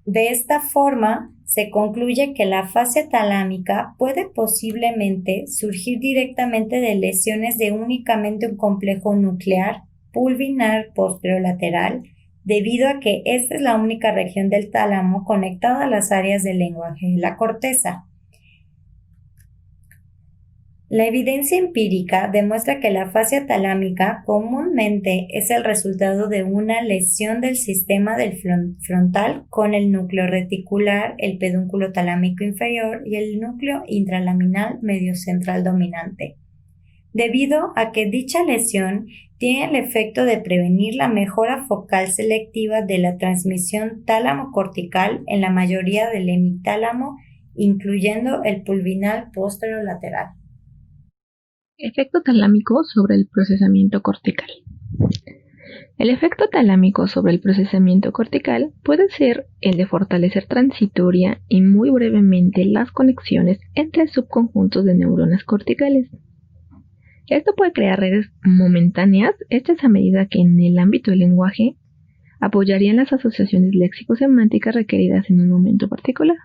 De esta forma, se concluye que la fascia talámica puede posiblemente surgir directamente de lesiones de únicamente un complejo nuclear pulvinar posterolateral, debido a que esta es la única región del tálamo conectada a las áreas del lenguaje de la corteza. La evidencia empírica demuestra que la fascia talámica comúnmente es el resultado de una lesión del sistema del frontal con el núcleo reticular, el pedúnculo talámico inferior y el núcleo intralaminal mediocentral dominante, debido a que dicha lesión tiene el efecto de prevenir la mejora focal selectiva de la transmisión tálamo-cortical en la mayoría del hemitálamo, incluyendo el pulvinal posterolateral. Efecto talámico sobre el procesamiento cortical. El efecto talámico sobre el procesamiento cortical puede ser el de fortalecer transitoria y muy brevemente las conexiones entre subconjuntos de neuronas corticales. Esto puede crear redes momentáneas hechas a medida que en el ámbito del lenguaje apoyarían las asociaciones léxico-semánticas requeridas en un momento particular.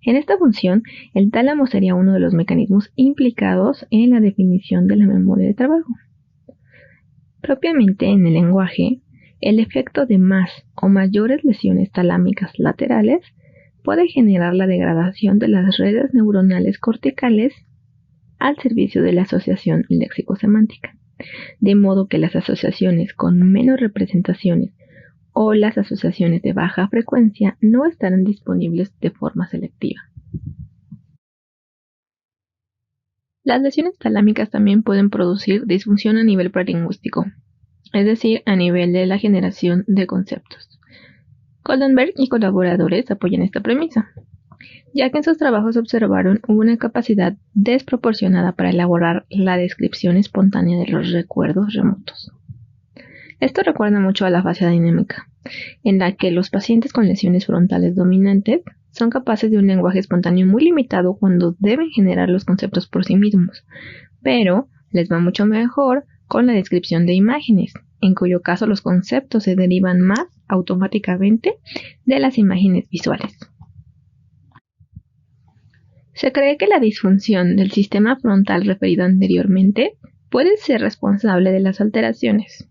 En esta función, el tálamo sería uno de los mecanismos implicados en la definición de la memoria de trabajo. Propiamente en el lenguaje, el efecto de más o mayores lesiones talámicas laterales puede generar la degradación de las redes neuronales corticales al servicio de la asociación léxico-semántica, de modo que las asociaciones con menos representaciones o las asociaciones de baja frecuencia no estarán disponibles de forma selectiva. Las lesiones talámicas también pueden producir disfunción a nivel prelingüístico, es decir, a nivel de la generación de conceptos. Goldenberg y colaboradores apoyan esta premisa, ya que en sus trabajos observaron una capacidad desproporcionada para elaborar la descripción espontánea de los recuerdos remotos. Esto recuerda mucho a la fascia dinámica, en la que los pacientes con lesiones frontales dominantes son capaces de un lenguaje espontáneo muy limitado cuando deben generar los conceptos por sí mismos, pero les va mucho mejor con la descripción de imágenes, en cuyo caso los conceptos se derivan más automáticamente de las imágenes visuales. Se cree que la disfunción del sistema frontal referido anteriormente puede ser responsable de las alteraciones,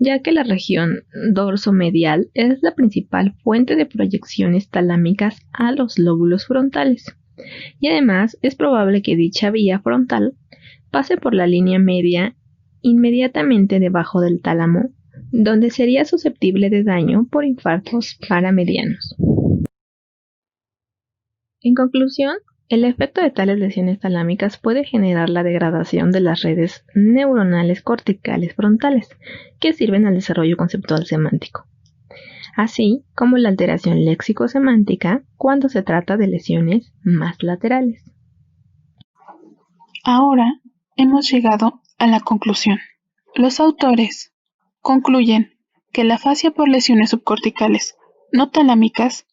ya que la región dorsomedial es la principal fuente de proyecciones talámicas a los lóbulos frontales, y además es probable que dicha vía frontal pase por la línea media inmediatamente debajo del tálamo, donde sería susceptible de daño por infartos paramedianos. En conclusión, el efecto de tales lesiones talámicas puede generar la degradación de las redes neuronales corticales frontales, que sirven al desarrollo conceptual semántico, así como la alteración léxico-semántica cuando se trata de lesiones más laterales. Ahora hemos llegado a la conclusión. Los autores concluyen que la afasia por lesiones subcorticales no talámicas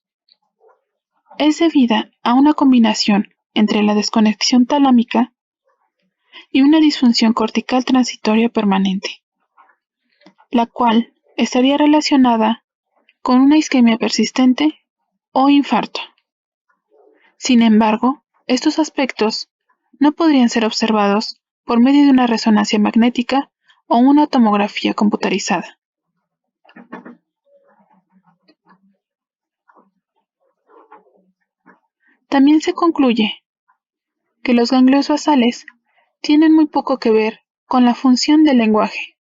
es debida a una combinación entre la desconexión talámica y una disfunción cortical transitoria permanente, la cual estaría relacionada con una isquemia persistente o infarto. Sin embargo, estos aspectos no podrían ser observados por medio de una resonancia magnética o una tomografía computarizada. También se concluye que los ganglios basales tienen muy poco que ver con la función del lenguaje.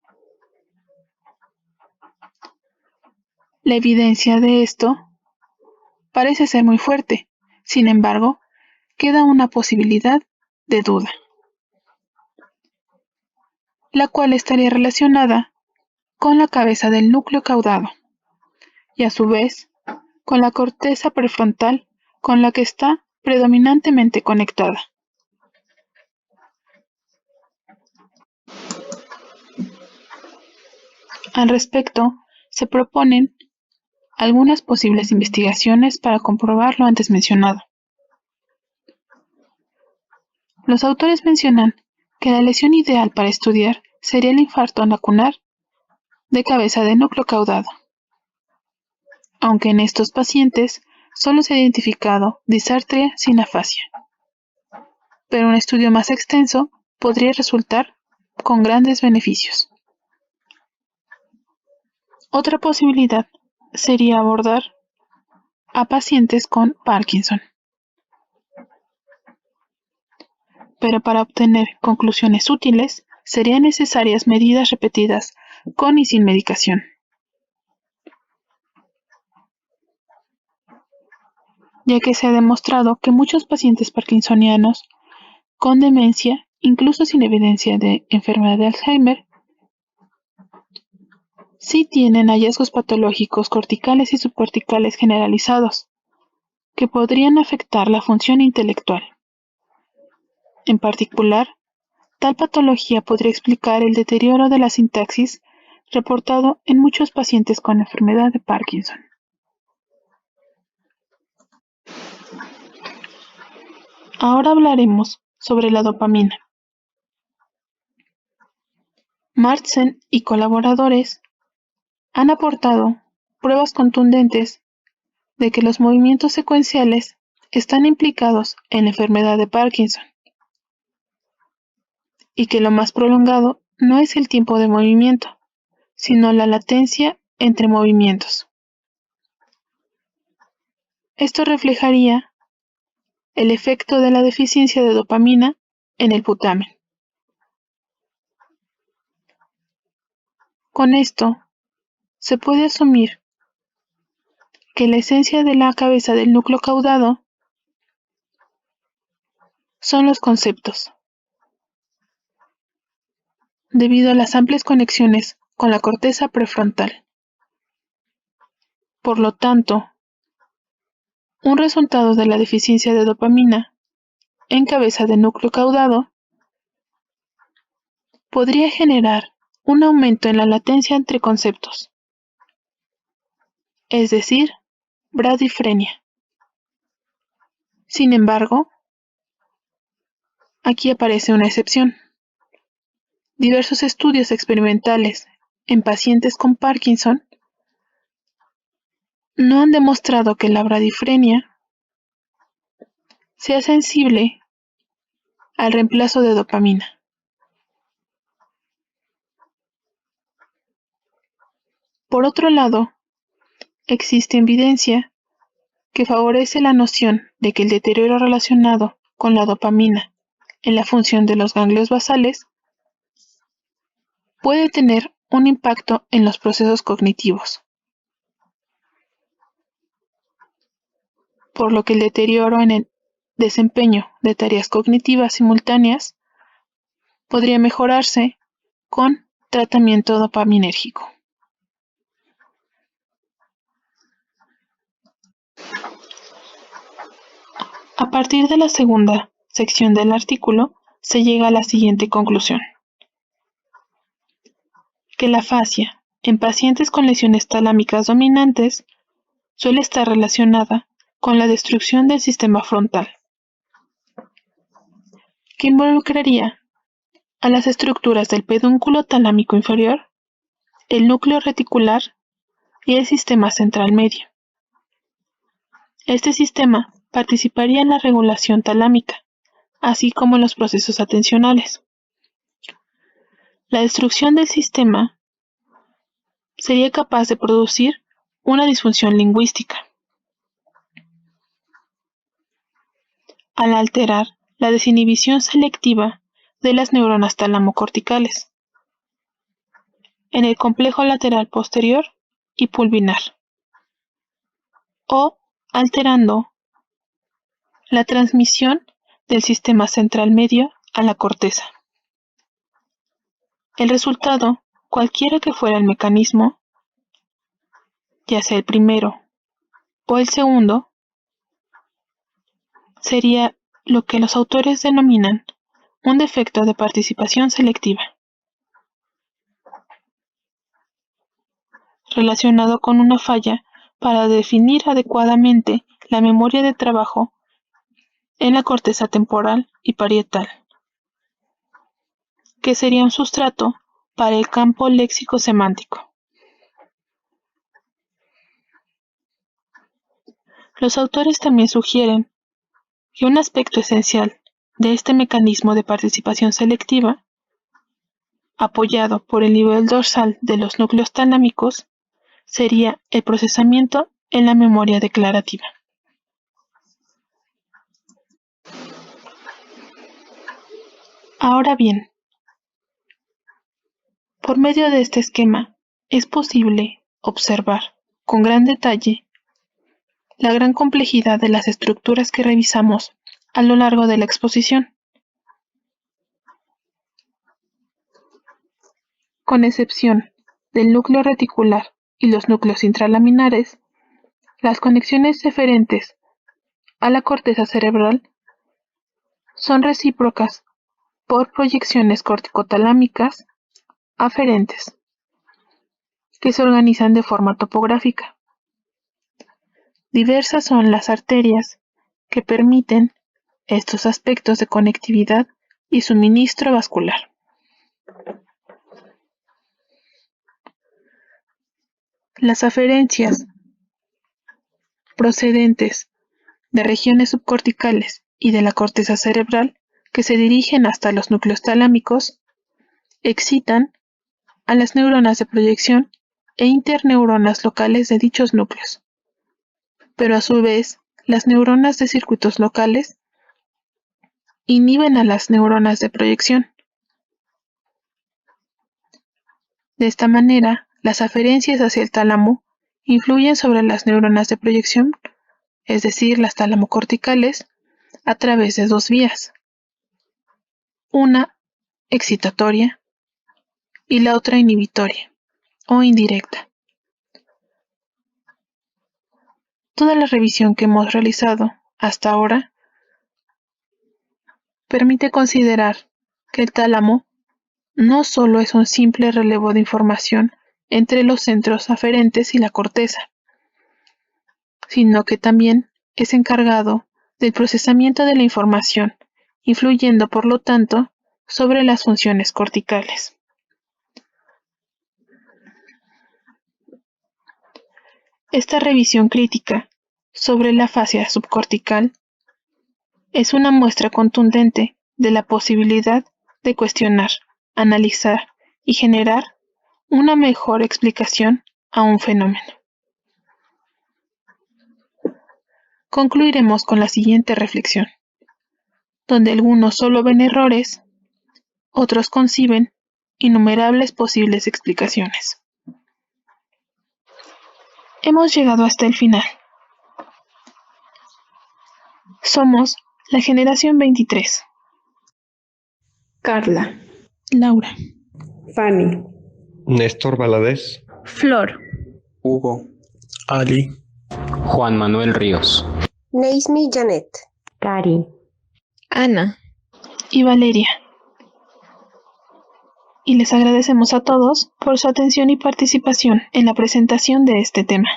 La evidencia de esto parece ser muy fuerte, sin embargo, queda una posibilidad de duda, la cual estaría relacionada con la cabeza del núcleo caudado y a su vez con la corteza prefrontal con la que está predominantemente conectada. Al respecto, se proponen algunas posibles investigaciones para comprobar lo antes mencionado. Los autores mencionan que la lesión ideal para estudiar sería el infarto lacunar de cabeza de núcleo caudado, aunque en estos pacientes solo se ha identificado disartria sin afasia, pero un estudio más extenso podría resultar con grandes beneficios. Otra posibilidad sería abordar a pacientes con Parkinson, pero para obtener conclusiones útiles serían necesarias medidas repetidas con y sin medicación, ya que se ha demostrado que muchos pacientes parkinsonianos con demencia, incluso sin evidencia de enfermedad de Alzheimer, sí tienen hallazgos patológicos corticales y subcorticales generalizados, que podrían afectar la función intelectual. En particular, tal patología podría explicar el deterioro de la sintaxis reportado en muchos pacientes con enfermedad de Parkinson. Ahora hablaremos sobre la dopamina. Marsden y colaboradores han aportado pruebas contundentes de que los movimientos secuenciales están implicados en la enfermedad de Parkinson y que lo más prolongado no es el tiempo de movimiento, sino la latencia entre movimientos. Esto reflejaría el efecto de la deficiencia de dopamina en el putamen. Con esto, se puede asumir que la esencia de la cabeza del núcleo caudado son los conceptos, debido a las amplias conexiones con la corteza prefrontal. Por lo tanto, un resultado de la deficiencia de dopamina en cabeza de núcleo caudado podría generar un aumento en la latencia entre conceptos, es decir, bradifrenia. Sin embargo, aquí aparece una excepción. Diversos estudios experimentales en pacientes con Parkinson no han demostrado que la bradifrenia sea sensible al reemplazo de dopamina. Por otro lado, existe evidencia que favorece la noción de que el deterioro relacionado con la dopamina en la función de los ganglios basales puede tener un impacto en los procesos cognitivos, por lo que el deterioro en el desempeño de tareas cognitivas simultáneas podría mejorarse con tratamiento dopaminérgico. A partir de la segunda sección del artículo, se llega a la siguiente conclusión: que la afasia en pacientes con lesiones talámicas dominantes suele estar relacionada con la destrucción del sistema frontal, que involucraría a las estructuras del pedúnculo talámico inferior, el núcleo reticular y el sistema central medio. Este sistema participaría en la regulación talámica, así como en los procesos atencionales. La destrucción del sistema sería capaz de producir una disfunción lingüística, al alterar la desinhibición selectiva de las neuronas talamocorticales en el complejo lateral posterior y pulvinar, o alterando la transmisión del sistema central medio a la corteza. El resultado, cualquiera que fuera el mecanismo, ya sea el primero o el segundo, sería lo que los autores denominan un defecto de participación selectiva. relacionado con una falla para definir adecuadamente la memoria de trabajo en la corteza temporal y parietal, que sería un sustrato para el campo léxico-semántico. Los autores también sugieren que un aspecto esencial de este mecanismo de participación selectiva, apoyado por el nivel dorsal de los núcleos talámicos, sería el procesamiento en la memoria declarativa. Ahora bien, por medio de este esquema es posible observar con gran detalle la gran complejidad de las estructuras que revisamos a lo largo de la exposición. Con excepción del núcleo reticular y los núcleos intralaminares, las conexiones eferentes a la corteza cerebral son recíprocas por proyecciones corticotalámicas aferentes, que se organizan de forma topográfica. Diversas son las arterias que permiten estos aspectos de conectividad y suministro vascular. Las aferencias procedentes de regiones subcorticales y de la corteza cerebral que se dirigen hasta los núcleos talámicos excitan a las neuronas de proyección e interneuronas locales de dichos núcleos, pero a su vez las neuronas de circuitos locales inhiben a las neuronas de proyección. De esta manera, las aferencias hacia el tálamo influyen sobre las neuronas de proyección, es decir, las talamocorticales, a través de dos vías, una excitatoria y la otra inhibitoria o indirecta. Toda la revisión que hemos realizado hasta ahora permite considerar que el tálamo no solo es un simple relevo de información entre los centros aferentes y la corteza, sino que también es encargado del procesamiento de la información, influyendo por lo tanto sobre las funciones corticales. Esta revisión crítica sobre la fascia subcortical es una muestra contundente de la posibilidad de cuestionar, analizar y generar una mejor explicación a un fenómeno. Concluiremos con la siguiente reflexión, donde algunos solo ven errores, otros conciben innumerables posibles explicaciones. Hemos llegado hasta el final. Somos la generación 23. Carla, Laura, Fanny, Néstor Valadez, Flor, Hugo, Ali, Juan Manuel Ríos, Neismi Janet, Cari, Ana y Valeria. Y les agradecemos a todos por su atención y participación en la presentación de este tema.